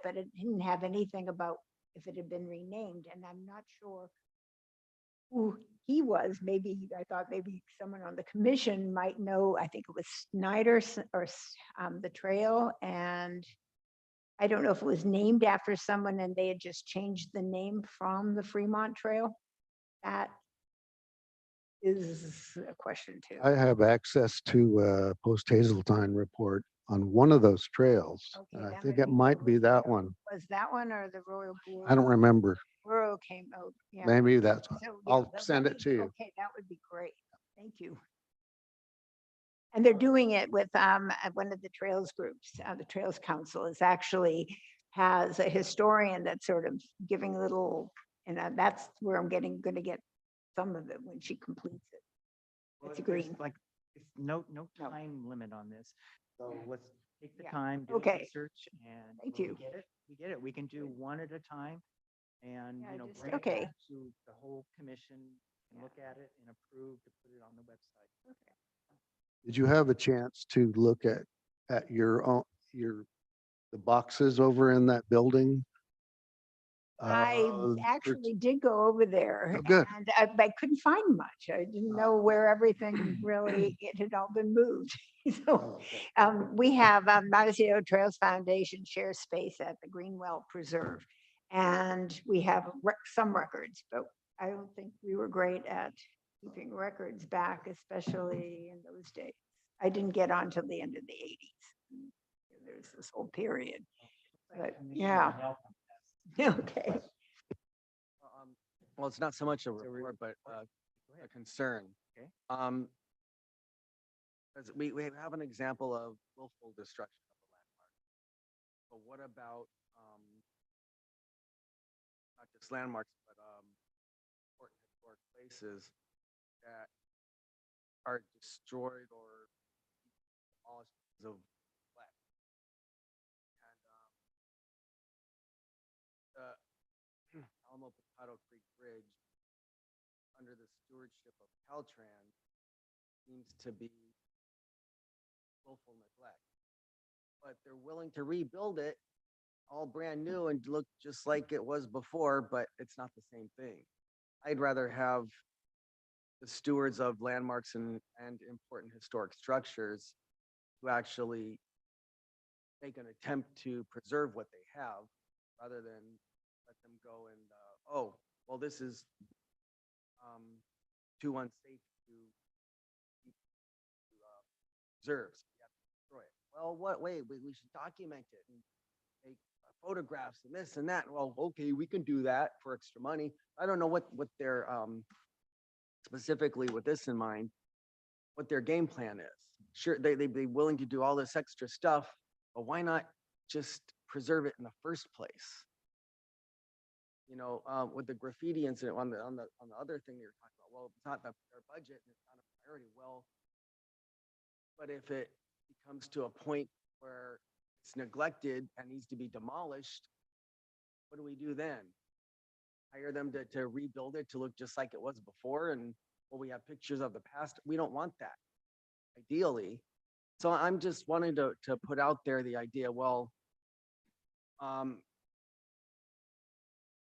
but it didn't have anything about if it had been renamed, and I'm not sure who he was. Maybe, I thought maybe someone on the commission might know. I think it was Snyder or the trail, and I don't know if it was named after someone and they had just changed the name from the Fremont Trail. That is a question too. I have access to Post Hazeltine report on one of those trails. Okay, I that think might it be might be Royal that Trail. one. Was that one or the Royal Blue? I don't remember. Royal came out, yeah. Maybe that's, So, yeah, I'll let send it me- to you. Okay, that would be great. Thank you. And they're doing it with one of the Trails groups. The Trails Council is actually has a historian that's sort of giving little, and that's where I'm going to get some of it when she completes it. It's There's green. Like, it's no No. time limit on this. So let's take the Yeah. time, do the Okay. research, and Thank when you. we get it. We get it. We can do one at a time. And, Yeah, just- bring it okay. back to the whole commission and look at it and approve to put it on the website. Did you have a chance to look at your own, the boxes over in that building? I for- actually did go over there. Oh, good. And I couldn't find much. I didn't know where everything really, it had all been moved. So Oh, okay. we have Montecito Trails Foundation share space at the Greenwell Preserve. And we have some records, but I don't think we were great at keeping records back, especially in those days. I didn't get on till the end of the 80s. There's this whole period. But yeah. Okay. Well, it's not so much a we're- report, but Go a ahead. concern. Okay. As we have an example of willful destruction of the landmark. But what about, not just landmarks, but, important historic places that are destroyed or demolished because of neglect? And, the Alamo Potato Creek Bridge, under the stewardship of Caltrans, seems to be willful neglect. But they're willing to rebuild it all brand new and look just like it was before, but it's not the same thing. I'd rather have the stewards of landmarks and important historic structures who actually make an attempt to preserve what they have rather than let them go and, oh, well, this is too unsafe to preserve. So we have to destroy it. Well, wait, we should document it and make photographs and this and that. Well, okay, we can do that for extra money. I don't know what their, specifically with this in mind, what their game plan is. Sure, they willing to do all this extra stuff, but why not just preserve it in the first place? With the graffiti incident on the other thing you're talking about, well, it's not their budget and it's not a priority. Well, but if it comes to a point where it's neglected and needs to be demolished, what do we do then? Hire them to rebuild it to look just like it was before? And well, we have pictures of the past. We don't want that, ideally. So I'm just wanting to put out there the idea, well,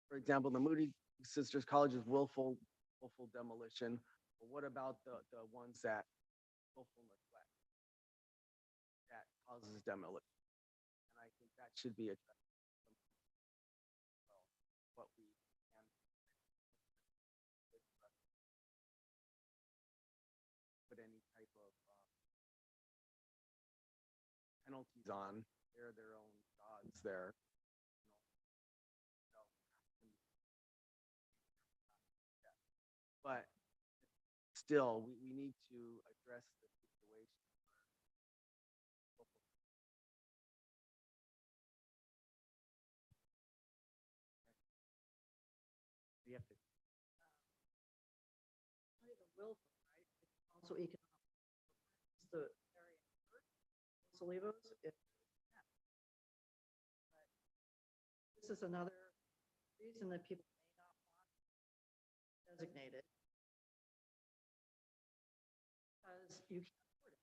for example, the Moody Sisters College's willful demolition. But what about the ones that willful neglect that causes demolition? And I think that should be addressed. What we can put any type of penalties on. They're their own gods there. But still, we need to address the situation. We have to Also economic. The area Salivos, this is another reason that people may not want designated. Because you can't afford it.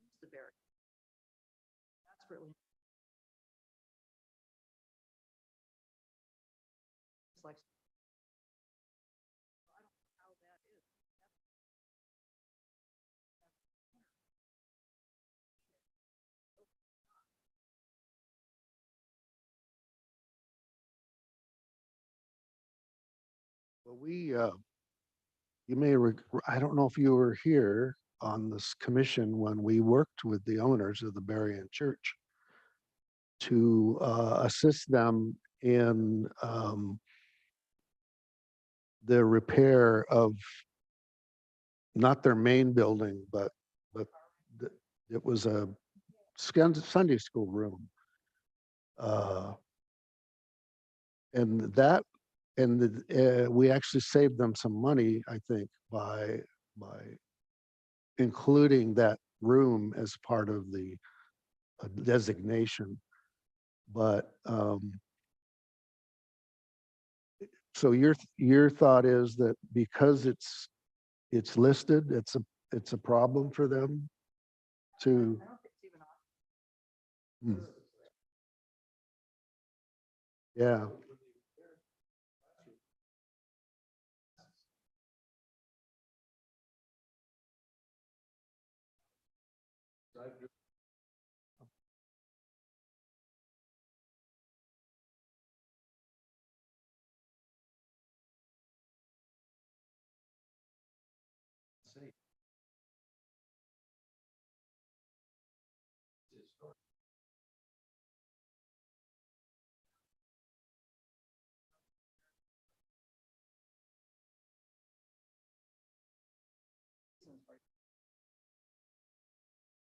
Use the barrier. That's really. It's like. I don't know how that is. Well, you may, I don't know if you were here on this commission when we worked with the owners of the Berrien Church to assist them in the repair of not their main building, but it was a Sunday school room. We actually saved them some money, I think, by including that room as part of the designation. But so your thought is that because it's listed, it's a problem for them to. Hmm. Yeah.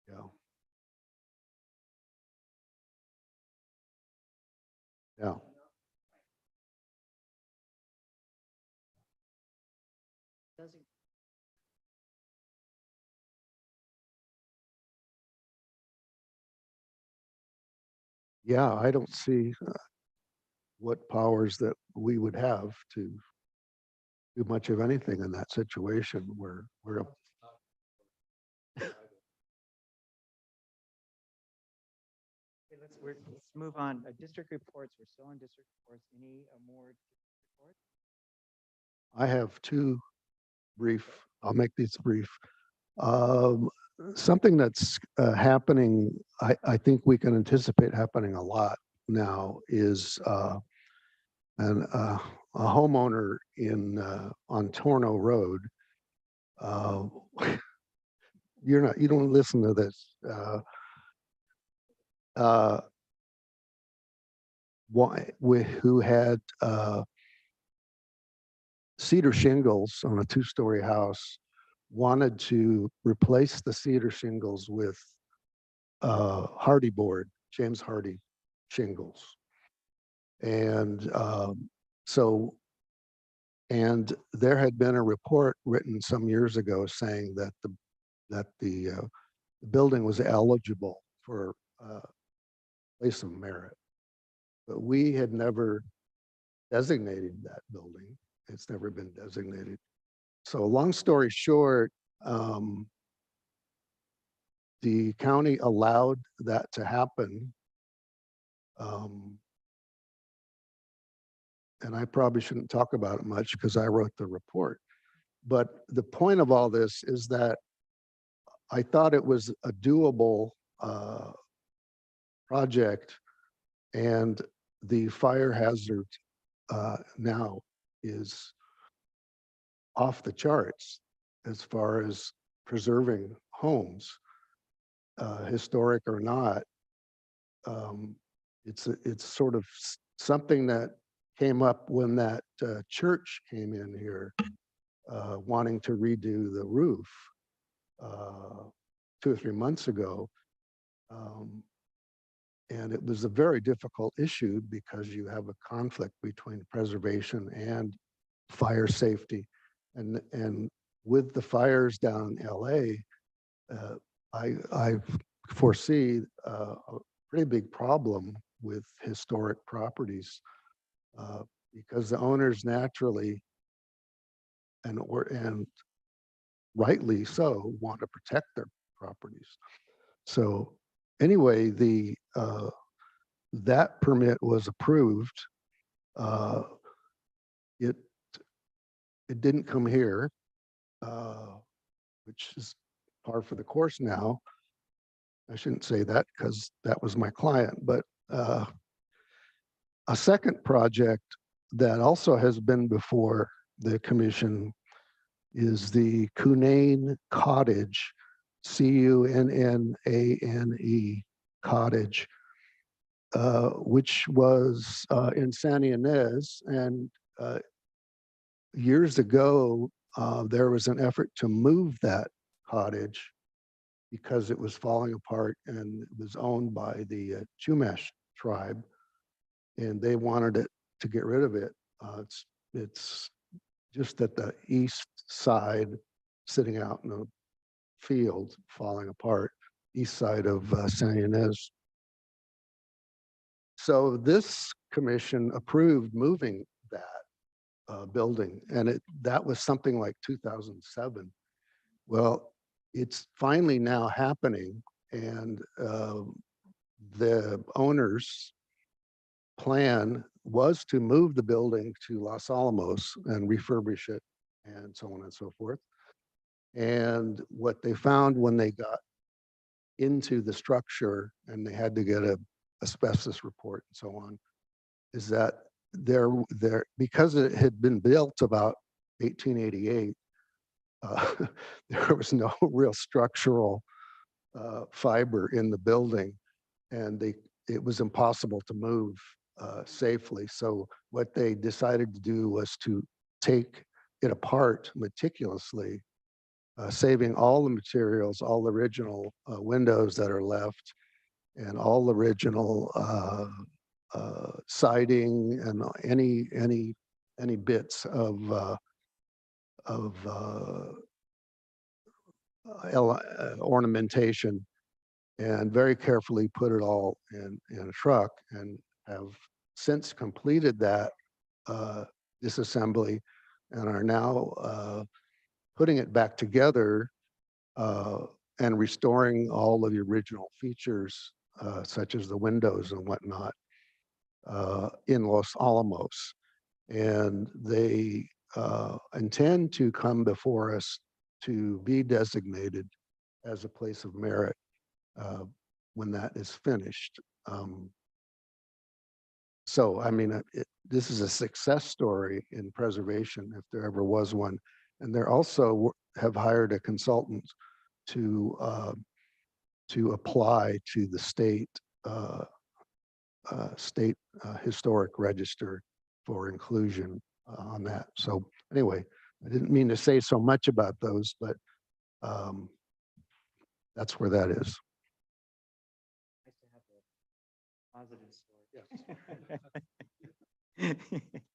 Yeah. Yeah. Yeah, I don't see what powers that we would have to do much of anything in that situation where we're Okay, let's move on. District reports, we're still on district reports. Any more district reports? I have two brief, I'll make these brief. Something that's happening, I think we can anticipate happening a lot now is a homeowner on Torno Road. You don't listen to this. Who had cedar shingles on a two-story house, wanted to replace the cedar shingles with Hardy board, James Hardy shingles. And there had been a report written some years ago saying that the building was eligible for place of merit, but we had never designated that building. It's never been designated. So long story short, the county allowed that to happen. And I probably shouldn't talk about it much because I wrote the report. But the point of all this is that I thought it was a doable project, and the fire hazard now is off the charts as far as preserving homes, historic or not. It's sort of something that came up when that church came in here wanting to redo the roof 2 or 3 months ago. And it was a very difficult issue because you have a conflict between preservation and fire safety. And with the fires down in LA, I foresee a pretty big problem with historic properties because the owners naturally and rightly so want to protect their properties. So anyway, that permit was approved. It didn't come here, which is par for the course now. I shouldn't say that because that was my client, but a second project that also has been before the commission is the Cunane Cottage, Cunnane Cottage, which was in Santa Ynez. And years ago, there was an effort to move that cottage because it was falling apart and it was owned by the Chumash tribe, and they wanted it to get rid of it. It's just at the east side, sitting out in a field, falling apart, east side of Santa Ynez. So this commission approved moving that building, and that was something like 2007. Well, it's finally now happening, and the owner's plan was to move the building to Los Alamos and refurbish it and so on and so forth. And what they found when they got into the structure and they had to get a asbestos report and so on, is that there because it had been built about 1888, there was no real structural fiber in the building, and it was impossible to move safely. So what they decided to do was to take it apart meticulously, saving all the materials, all the original windows that are left, and all the original siding and any bits of ornamentation, and very carefully put it all in a truck, and have since completed that disassembly and are now putting it back together and restoring all of the original features, such as the windows and whatnot, in Los Alamos. And they intend to come before us to be designated as a place of merit when that is finished. So, I mean, this is a success story in preservation, if there ever was one. And they're also have hired a consultant to apply to the state historic register for inclusion on that. So anyway, I didn't mean to say so much about those, but that's where that is. Nice to have a positive story.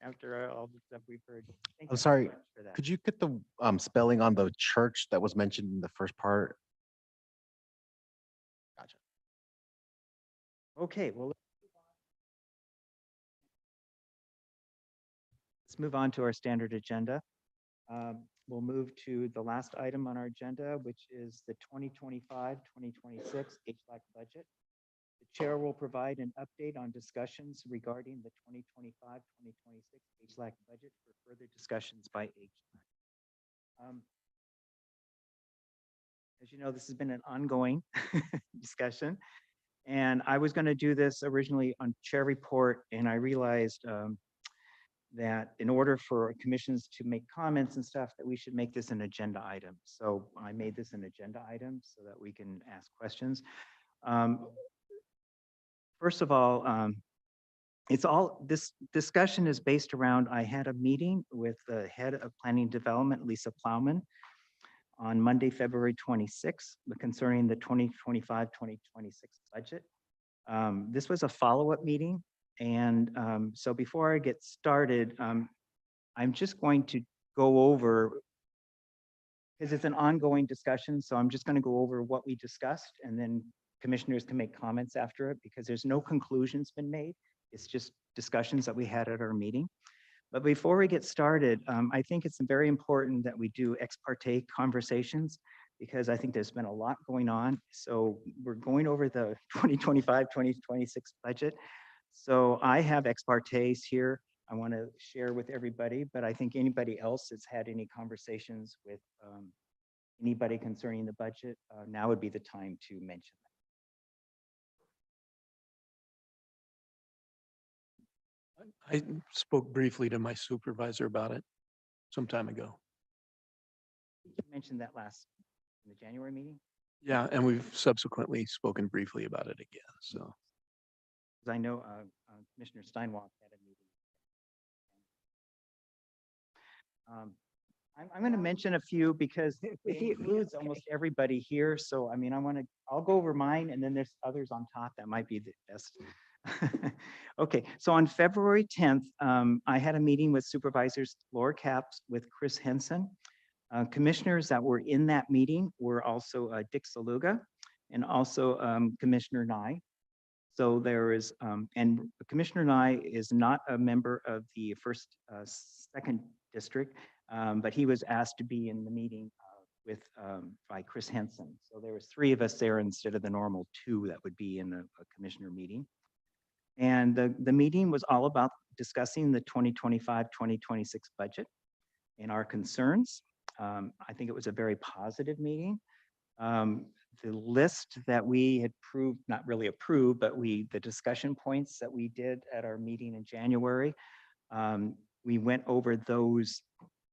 After all the stuff we've heard. Thank I'm you sorry, very much for that. could you get the spelling on the church that was mentioned in the first part? Gotcha. Okay, well, let's move on to our standard agenda. We'll move to the last item on our agenda, which is the 2025-2026 HLAC budget. The chair will provide an update on discussions regarding the 2025-2026 HLAC budget for further discussions by HLAC. As you know, this has been an ongoing discussion, and I was going to do this originally on chair report, and I realized that in order for commissions to make comments and stuff, that we should make this an agenda item. So I made this an agenda item so that we can ask questions. First of all, this discussion is based around, I had a meeting with the head of planning development, Lisa Plowman, on Monday, February 26th, concerning the 2025-2026 budget. This was a follow-up meeting. And so before I get started, I'm just going to go over, because it's an ongoing discussion, so I'm just going to go over what we discussed, and then commissioners can make comments after it, because there's no conclusions been made. It's just discussions that we had at our meeting. But before we get started, I think it's very important that we do ex parte conversations, because I think there's been a lot going on. So we're going over the 2025-2026 budget. So I have ex partes here I want to share with everybody, but I think anybody else that's had any conversations with anybody concerning the budget, now would be the time to mention that. I spoke briefly to my supervisor about it. some time ago. You mentioned that last, in the January meeting, Yeah, and we've subsequently spoken briefly about it again, so. 'cause I know Commissioner Steinwalk had a meeting. I'm going to mention a few because it includes almost everybody here. So, I mean, I'll go over mine and then there's others on top that might be the best. Okay, so on February 10th, I had a meeting with supervisors Laura Capps with Chris Henson. Commissioners that were in that meeting were also Dick Saluga and also Commissioner Nye. So there is, and Commissioner Nye is not a member of the second district, but he was asked to be in the meeting by Chris Henson. So there was 3 of us there instead of the normal 2 that would be in a commissioner meeting. And the meeting was all about discussing the 2025-2026 budget and our concerns. I think it was a very positive meeting. The list that we had not really approved, but the discussion points that we did at our meeting in January, we went over those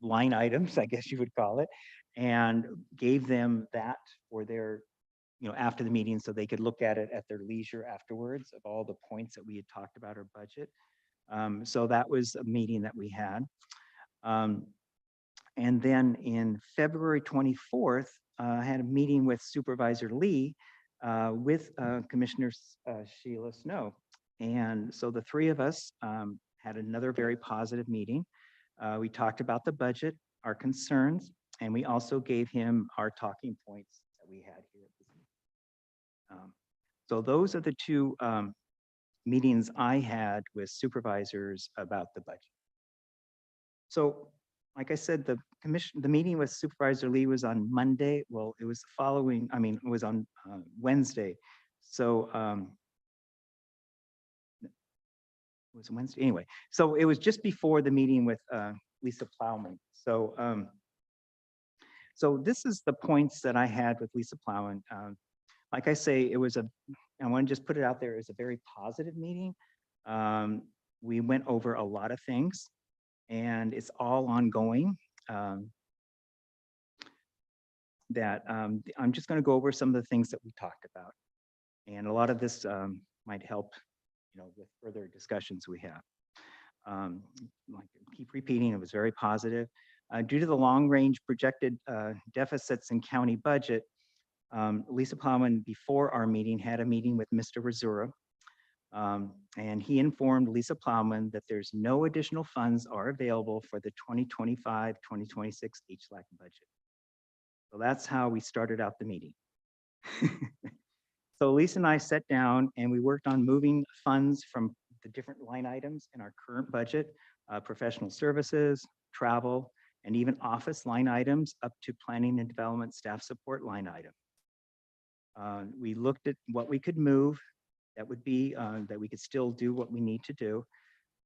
line items, I guess you would call it, and gave them that for their, after the meeting so they could look at it at their leisure afterwards of all the points that we had talked about our budget. So that was a meeting that we had. And then in February 24th, I had a meeting with Supervisor Lee with Commissioner Sheila Snow. And so the 3 of us had another very positive meeting. We talked about the budget, our concerns, and we also gave him our talking points that we had here at this meeting. So those are the 2 meetings I had with supervisors about the budget. So like I said, the meeting with Supervisor Lee was on Monday. Well, it was it was on Wednesday. So it was Wednesday anyway. So it was just before the meeting with Lisa Plowman. So so this is the points that I had with Lisa Plowman. Like I say, I want to just put it out there, it was a very positive meeting. We went over a lot of things and it's all ongoing. I'm just going to go over some of the things that we talked about. And a lot of this might help, with further discussions we have. Like I keep repeating, it was very positive. Due to the long-range projected deficits in county budget, Lisa Plowman, before our meeting, had a meeting with Mr. Razura. And he informed Lisa Plowman that there's no additional funds are available for the 2025-2026 HLAC budget. So that's how we started out the meeting. So Lisa and I sat down and we worked on moving funds from the different line items in our current budget, professional services, travel, and even office line items up to planning and development staff support line item. We looked at what we could move that would be that we could still do what we need to do.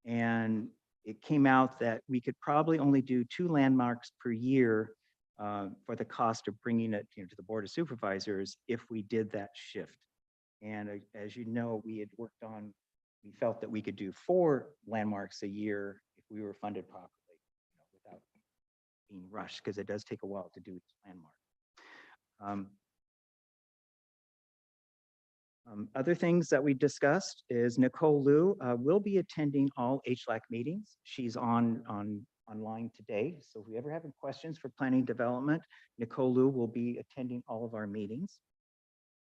And it came out that we could probably only do 2 landmarks per year for the cost of bringing it to the Board of Supervisors if we did that shift. And as you know, we felt that we could do 4 landmarks a year if we were funded properly, without being rushed, because it does take a while to do each landmark. Other things that we discussed is Nicole Liu will be attending all HLAC meetings. She's online today. So if we ever have any questions for planning development, Nicole Liu will be attending all of our meetings.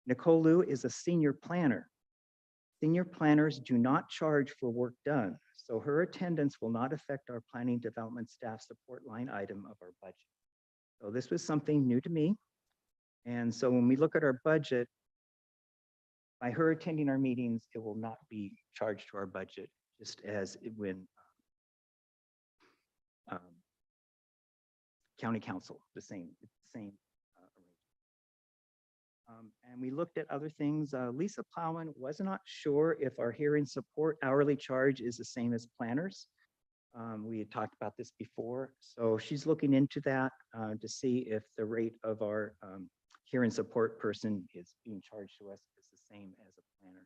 Nicole Liu is a senior planner. Senior planners do not charge for work done. So her attendance will not affect our planning development staff support line item of our budget. So this was something new to me. And so when we look at our budget, by her attending our meetings, it will not be charged to our budget, just as when county council, the same arrangement. And we looked at other things. Lisa Plowman was not sure if our hearing support hourly charge is the same as planners. We had talked about this before, so she's looking into that to see if the rate of our hearing support person is being charged to us is the same as a planner.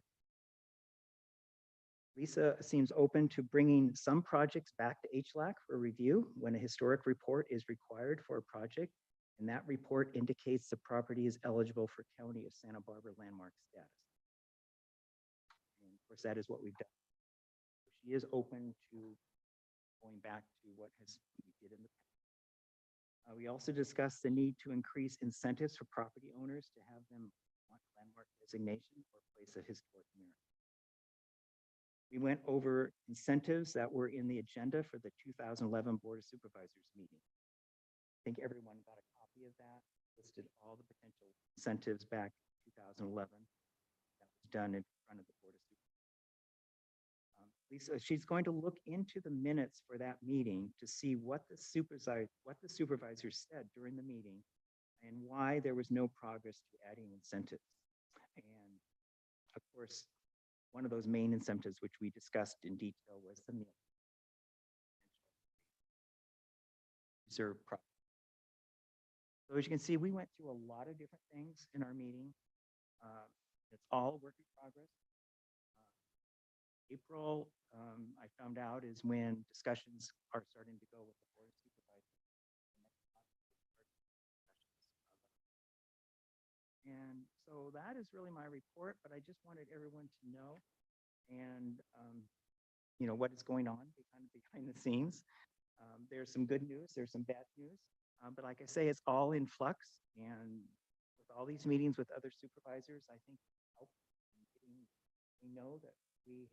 Lisa seems open to bringing some projects back to HLAC for review when a historic report is required for a project, and that report indicates the property is eligible for County of Santa Barbara landmark status. And of course, that is what we've done. She is open to going back to what we did in the past. We also discussed the need to increase incentives for property owners to have them want landmark designation or place of historic merit. We went over incentives that were in the agenda for the 2011 Board of Supervisors meeting. I think everyone got a copy of that, listed all the potential incentives back in 2011. That was done in front of the Board of Supervisors. Lisa, she's going to look into the minutes for that meeting to see what the supervisors said during the meeting and why there was no progress to adding incentives. And of course, one of those main incentives, which we discussed in detail, was the meal reserve project. So as you can see, we went through a lot of different things in our meeting. It's all a work in progress. April, I found out, is when discussions are starting to go with the Board of Supervisors. And so that is really my report, but I just wanted everyone to know and you know what is going on behind the scenes. There's some good news, there's some bad news, but like I say, it's all in flux. And with all these meetings with other supervisors, I think we know that we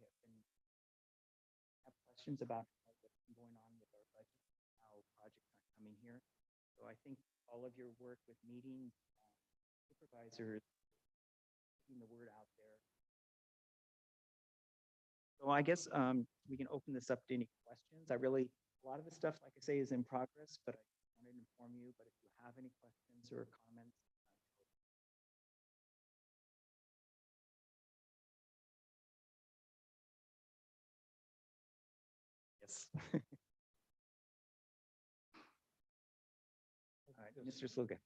have questions about what's been going on with our budget, how projects aren't coming here. So I think all of your work with meeting supervisors, getting the word out there. So I guess we can open this up to any questions. A lot of the stuff, like I say, is in progress, but I wanted to inform you. But if you have any questions or comments. Yes. All right, Mr. Sluga.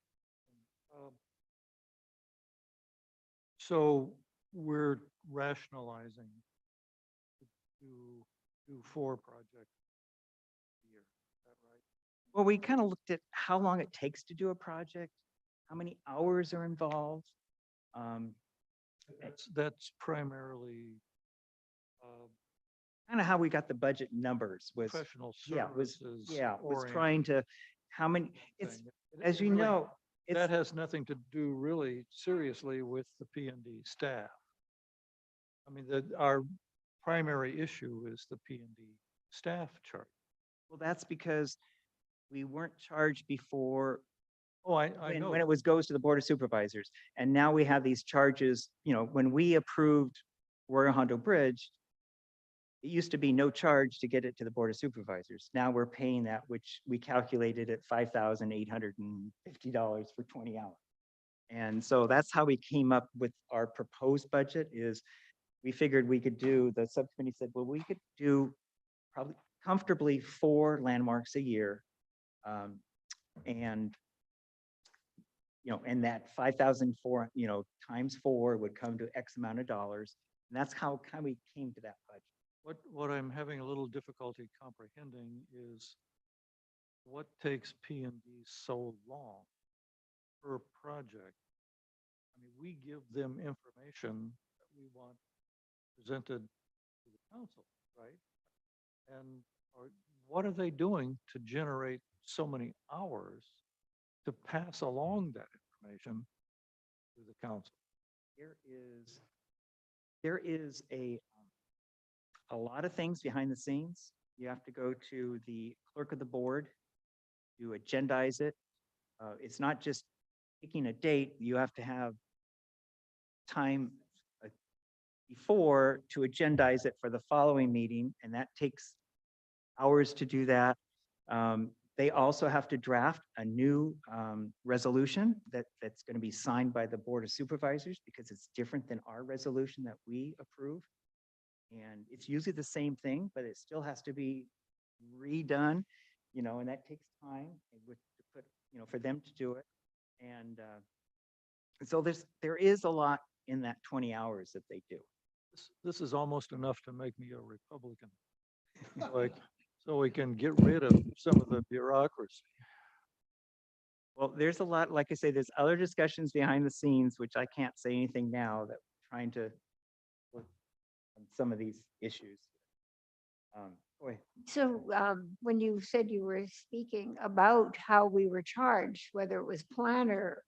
So we're rationalizing to do 4 projects a year, is that right? Well, we kind of looked at how long it takes to do a project, how many hours are involved. That's primarily Kind of how we got the budget numbers was, professional was services. trying to, how many, it's, as you know, it's, That has nothing to do really seriously with the P and D staff. I mean, our primary issue is the P and D staff chart. well, that's because we weren't charged before Oh, I know. when it goes to the Board of Supervisors. And now we have these charges, you know, when we approved Royal Hondo Bridge, it used to be no charge to get it to the Board of Supervisors. Now we're paying that, which we calculated at $5,850 for 20 hours. And so that's how we came up with our proposed budget. Is we figured we could do, the subcommittee said, well, we could do probably comfortably 4 landmarks a year. And you know, and that 5,004, you know, times 4 would come to X amount of dollars. And that's how we came to that budget. What I'm having a little difficulty comprehending is what takes P and D so long per project? I mean, we give them information that we want presented to the council, right? And what are they doing to generate so many hours to pass along that information to the council? There is a lot of things behind the scenes. You have to go to the clerk of the board, you agendize it. It's not just picking a date. You have to have time before to agendize it for the following meeting, and that takes hours to do that. They also have to draft a new resolution that's going to be signed by the Board of Supervisors because it's different than our resolution that we approve. And it's usually the same thing, but it still has to be redone, you know, and that takes time for them to do it. And so there is a lot in that 20 hours that they do. This is almost enough to make me a Republican. Like, so we can get rid of some of the bureaucracy. Well, there's a lot, like I say, there's other discussions behind the scenes, which I can't say anything now, that we're trying to work on some of these issues. Boy, So when you said you were speaking about how we were charged, whether it was planner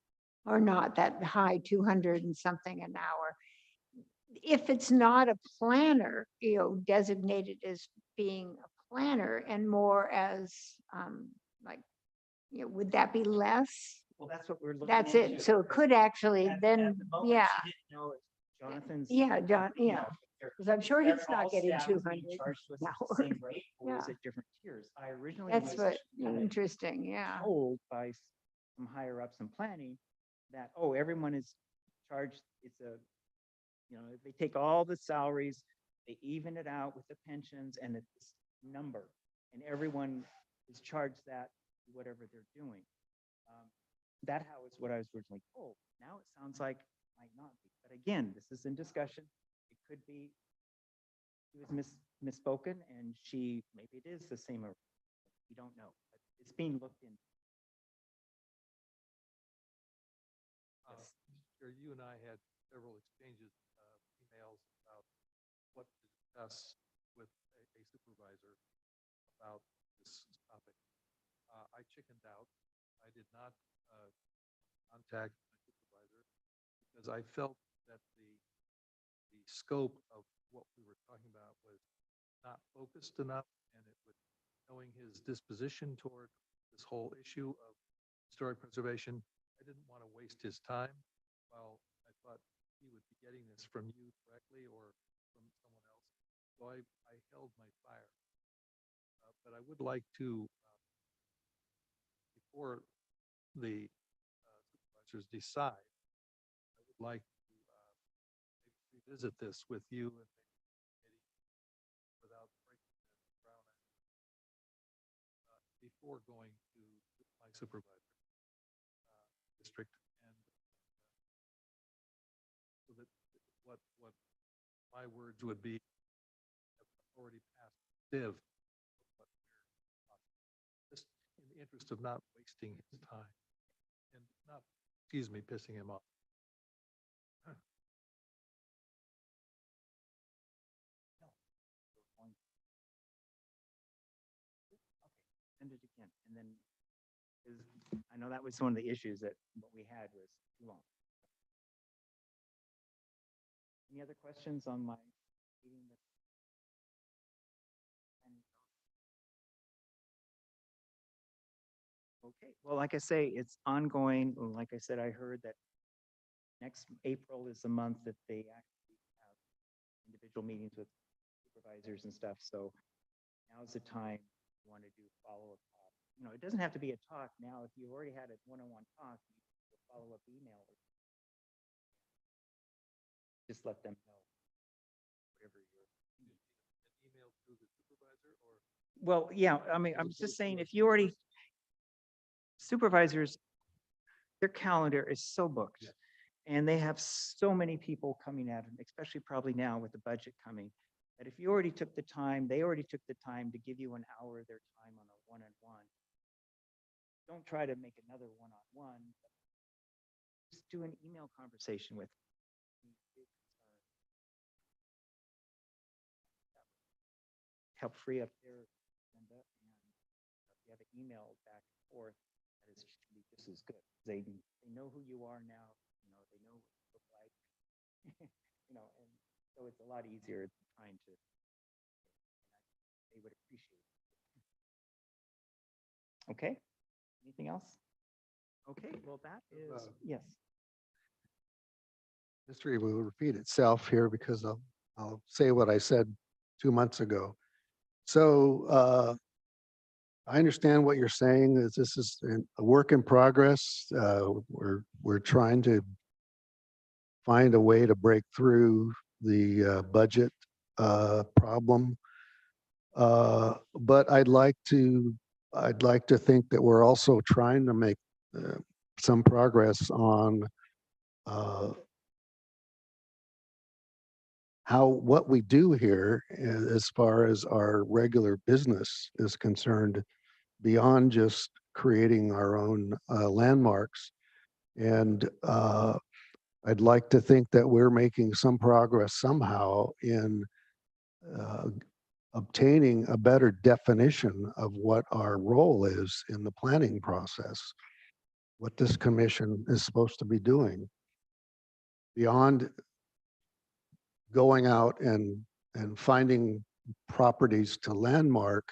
or not, that high 200 and something an hour. If it's not a planner, designated as being a planner and more as like, would that be less? well, that's what we're looking. That's into. it. So it could actually At then, the moment, yeah, she didn't know it's Jonathan's. yeah, John, you yeah. know, they're- Because I'm sure he's all not getting staff is being 200 charged with an the hour. same rate, or is Yeah. it different tiers? I originally That's was what, kinda interesting, yeah. told by some higher ups in planning that, oh, everyone is charged, it's a, they take all the salaries, they even it out with the pensions and it's this number, and everyone is charged that, whatever they're doing. That how is what I was originally told. Now it sounds like it might not be, but again, this is in discussion. It could be she was misspoken and maybe it is the same, we don't know, but it's being looked into. Yes. Chair, you and I had several exchanges, emails about what to discuss with a supervisor about this topic. I chickened out. I did not contact my supervisor because I felt that the scope of what we were talking about was not focused enough, and it would, knowing his disposition toward this whole issue of historic preservation, I didn't want to waste his time. While I thought he would be getting this from you directly or from someone else, so I held my fire. But I would like to, before the supervisors decide, I would like to maybe revisit this with you and maybe the committee without breaking the ground before going to my supervisor district, and so that what my words would be have already passed div. Just in the interest of not wasting his time and not, excuse me, pissing him off. Send it again, and then, I know that was one of the issues that what we had was too long. Any other questions on my meeting? Okay, well, like I say, it's ongoing. Like I said, I heard that next April is the month that they actually have individual meetings with supervisors and stuff. So now's the time you want to do follow-up. It doesn't have to be a talk now. If you already had a one-on-one talk, you can do a follow-up email. Just let them know whatever you're. An email to the supervisor or? Well, yeah, I mean, I'm just saying, if you already, supervisors, their calendar is so booked. And they have so many people coming at them, especially probably now with the budget coming, that if you already took the time, they already took the time to give you an hour of their time on a one-on-one. Don't try to make another one-on-one. Just do an email conversation with them. Help free up their agenda, and if you have an email back and forth, that is just as good. They know who you are now. They know what you look like. And so it's a lot easier trying to. They would appreciate it. Okay. Anything else? Okay. Well, that is yes. History will repeat itself here because I'll say what I said 2 months ago. So I understand what you're saying, is this is a work in progress. We're trying to find a way to break through the budget problem. But I'd like to think that we're also trying to make some progress on what we do here as far as our regular business is concerned, beyond just creating our own landmarks. And I'd like to think that we're making some progress somehow in uh, obtaining a better definition of what our role is in the planning process, what this commission is supposed to be doing beyond going out and finding properties to landmark.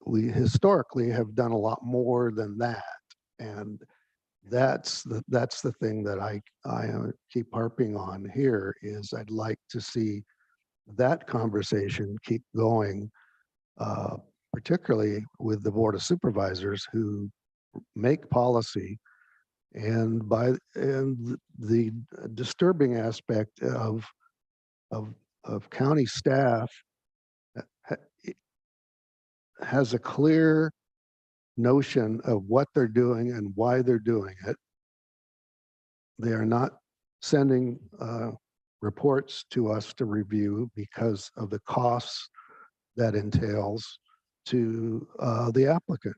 We historically have done a lot more than that. And that's the thing that I keep harping on here is I'd like to see that conversation keep going, particularly with the Board of Supervisors who make policy. And the disturbing aspect of county staff has a clear notion of what they're doing and why they're doing it. They are not sending reports to us to review because of the costs that entails to the applicant.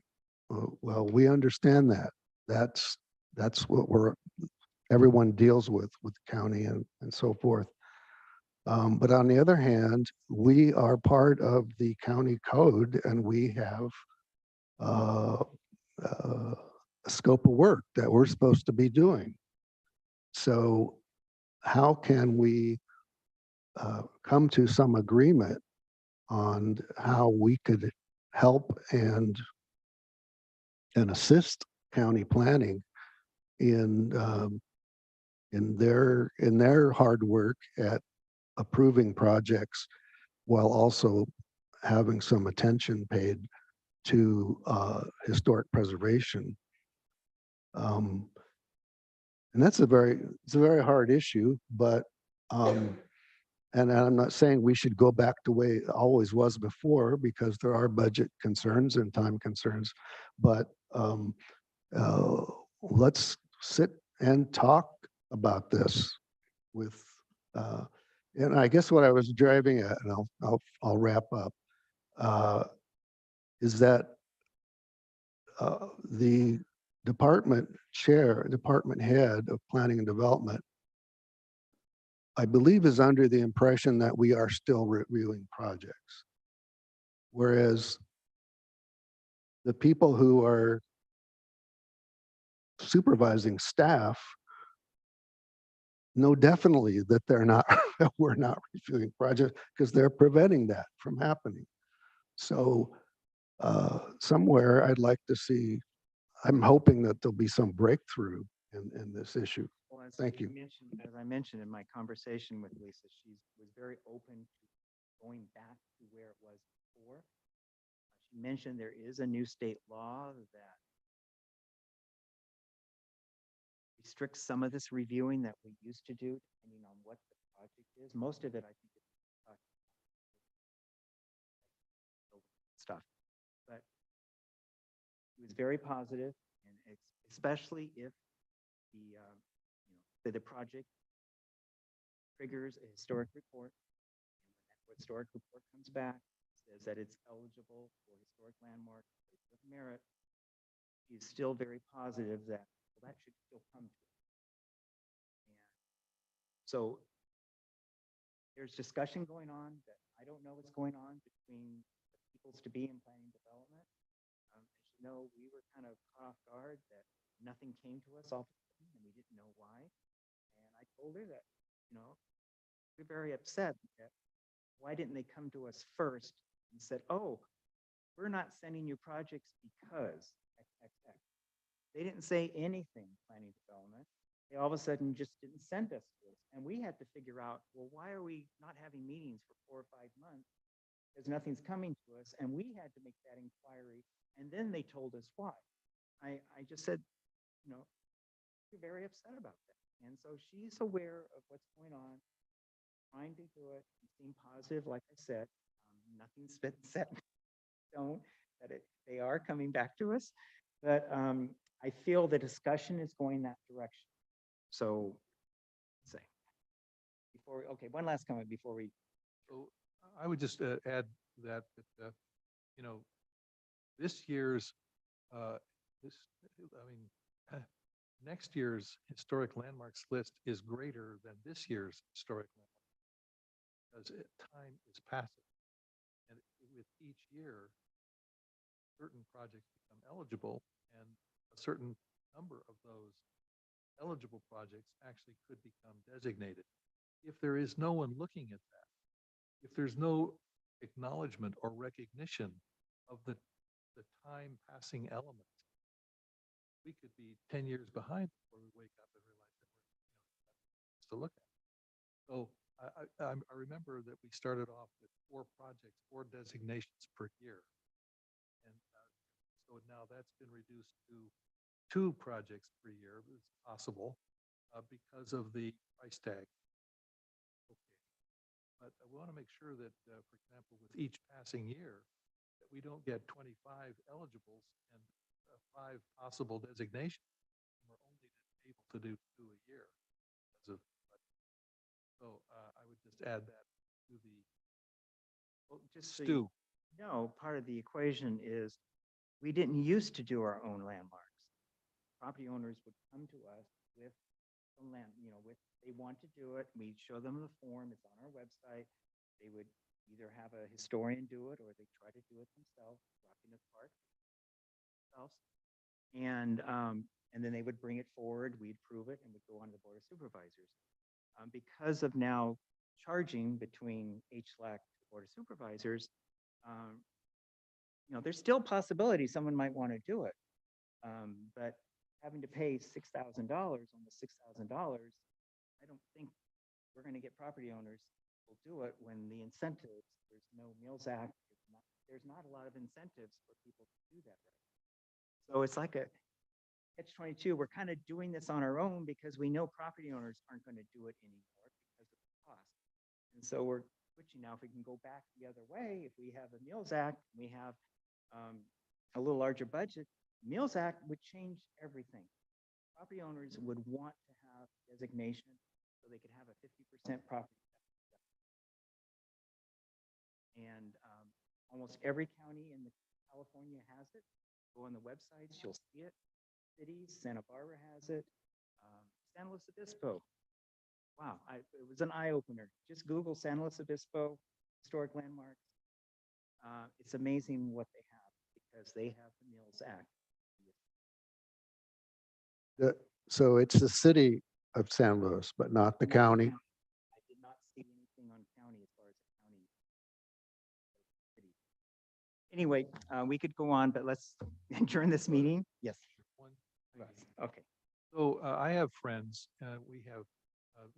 Well, we understand that. That's what everyone deals with the county and so forth. But on the other hand, we are part of the county code and we have a scope of work that we're supposed to be doing. So how can we come to some agreement on how we could help and assist county planning in their hard work at approving projects while also having some attention paid to historic preservation. And it's a very hard issue, but and I'm not saying we should go back to the way it always was before, because there are budget concerns and time concerns, but let's sit and talk about this with and I guess what I was driving at, and I'll wrap up, is that the department head of planning and development, I believe, is under the impression that we are still reviewing projects. Whereas the people who are supervising staff know definitely that they're not, we're not reviewing projects because they're preventing that from happening. So somewhere I'd like to see, I'm hoping that there'll be some breakthrough in this issue. Well, Thank you. As I mentioned in my conversation with Lisa, she was very open to going back to where it was before. She mentioned there is a new state law that restricts some of this reviewing that we used to do, depending on what the project is. Most of it, I think, is stuff, but it was very positive, and especially if the project triggers a historic report. And when that historic report comes back, says that it's eligible for historic landmark of merit, he's still very positive that that should still come to it. And so there's discussion going on that I don't know what's going on between the peoples to be in planning development. As you know, we were kind of caught off guard that nothing came to us all of a sudden, and we didn't know why. And I told her that, we're very upset that why didn't they come to us first and said, oh, we're not sending you projects because XXX. They didn't say anything, planning development. They all of a sudden just didn't send us this. And we had to figure out, well, why are we not having meetings for 4 or 5 months? Because nothing's coming to us. And we had to make that inquiry. And then they told us why. I just said, we're very upset about that. And so she's aware of what's going on, trying to do it, and seem positive. Like I said, nothing's been set in stone, that they are coming back to us. But I feel the discussion is going that direction. So, we okay, one last comment before we, So I would just add that, you know, this year's, this, I mean, next year's historic landmarks list is greater than this year's historic landmarks. Because time is passing. And with each year, certain projects become eligible, and a certain number of those eligible projects actually could become designated. If there is no one looking at that, if there's no acknowledgement or recognition of the time passing element, we could be 10 years behind before we wake up and realize that we're, to look at. So I remember that we started off with 4 projects, 4 designations per year. And so now that's been reduced to 2 projects per year, it's possible, because of the price tag. Okay. But we want to make sure that, for example, with each passing year, that we don't get 25 eligibles and 5 possible designations. We're only able to do 2 a year. So I would just add that to the well, just so you stew. know, part of the equation is we didn't used to do our own landmarks. Property owners would come to us with the land, they want to do it. We'd show them the form. It's on our website. They would either have a historian do it or they try to do it themselves, dropping it apart themselves. And then they would bring it forward. We'd prove it and would go on to the Board of Supervisors. Because of now charging between HLAC to the Board of Supervisors, there's still possibility someone might want to do it. But having to pay $6,000, almost $6,000, I don't think we're going to get property owners who will do it when the incentives, there's no Meals Act, there's not a lot of incentives for people to do that. Right? So it's like a catch-22. We're kind of doing this on our own because we know property owners aren't going to do it anymore because of the cost. And so we're switching now. If we can go back the other way, if we have a Meals Act, we have a little larger budget, Meals Act would change everything. Property owners would want to have designation so they could have a 50% property tax. And almost every county in California has it. Go on the websites, you'll see it. Cities, Santa Barbara has it. San Luis Obispo. Wow, it was an eye-opener. Just Google San Luis Obispo historic landmarks. It's amazing what they have because they have the Meals Act. So it's the city of San Luis, but not the county. I did not see anything on county as far as the county. City. Anyway, we could go on, but let's adjourn this meeting. Yes. Okay. So I have friends, we have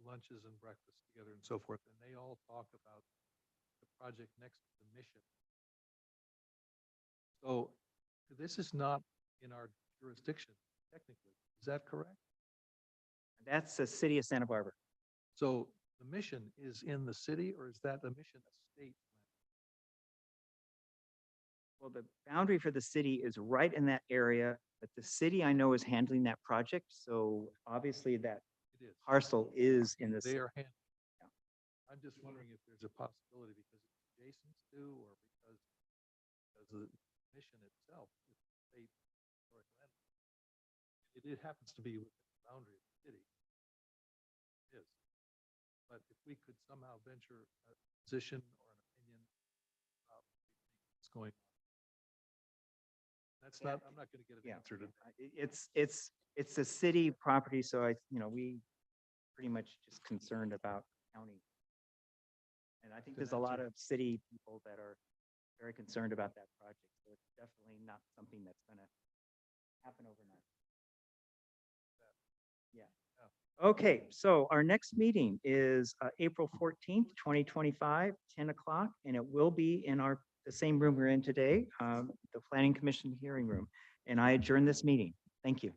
lunches and breakfast together and so forth, and they all talk about the project next to the mission. So this is not in our jurisdiction, technically. Is that correct? That's the city of Santa Barbara. So the mission is in the city, or is that the mission a state? Well, the boundary for the city is right in that area, but the city I know is handling that project. So obviously that It is. parcel is in the They city. are handling. I'm just wondering if there's a possibility because it's adjacent to, or because the mission itself is state historic landmark. It happens to be within the boundary of the city. It is. But if we could somehow venture a position or an opinion about what's going on. That's not, I'm not going to get an Yeah. answer to that. It's a city property, so we pretty much just concerned about county. And I think there's a lot of city people that are very concerned about that project. So it's definitely not something that's going to happen overnight. Yeah. Okay, so our next meeting is April 14th, 2025, 10 o'clock, and it will be in the same room we're in today, the Planning Commission hearing room. And I adjourn this meeting. Thank you.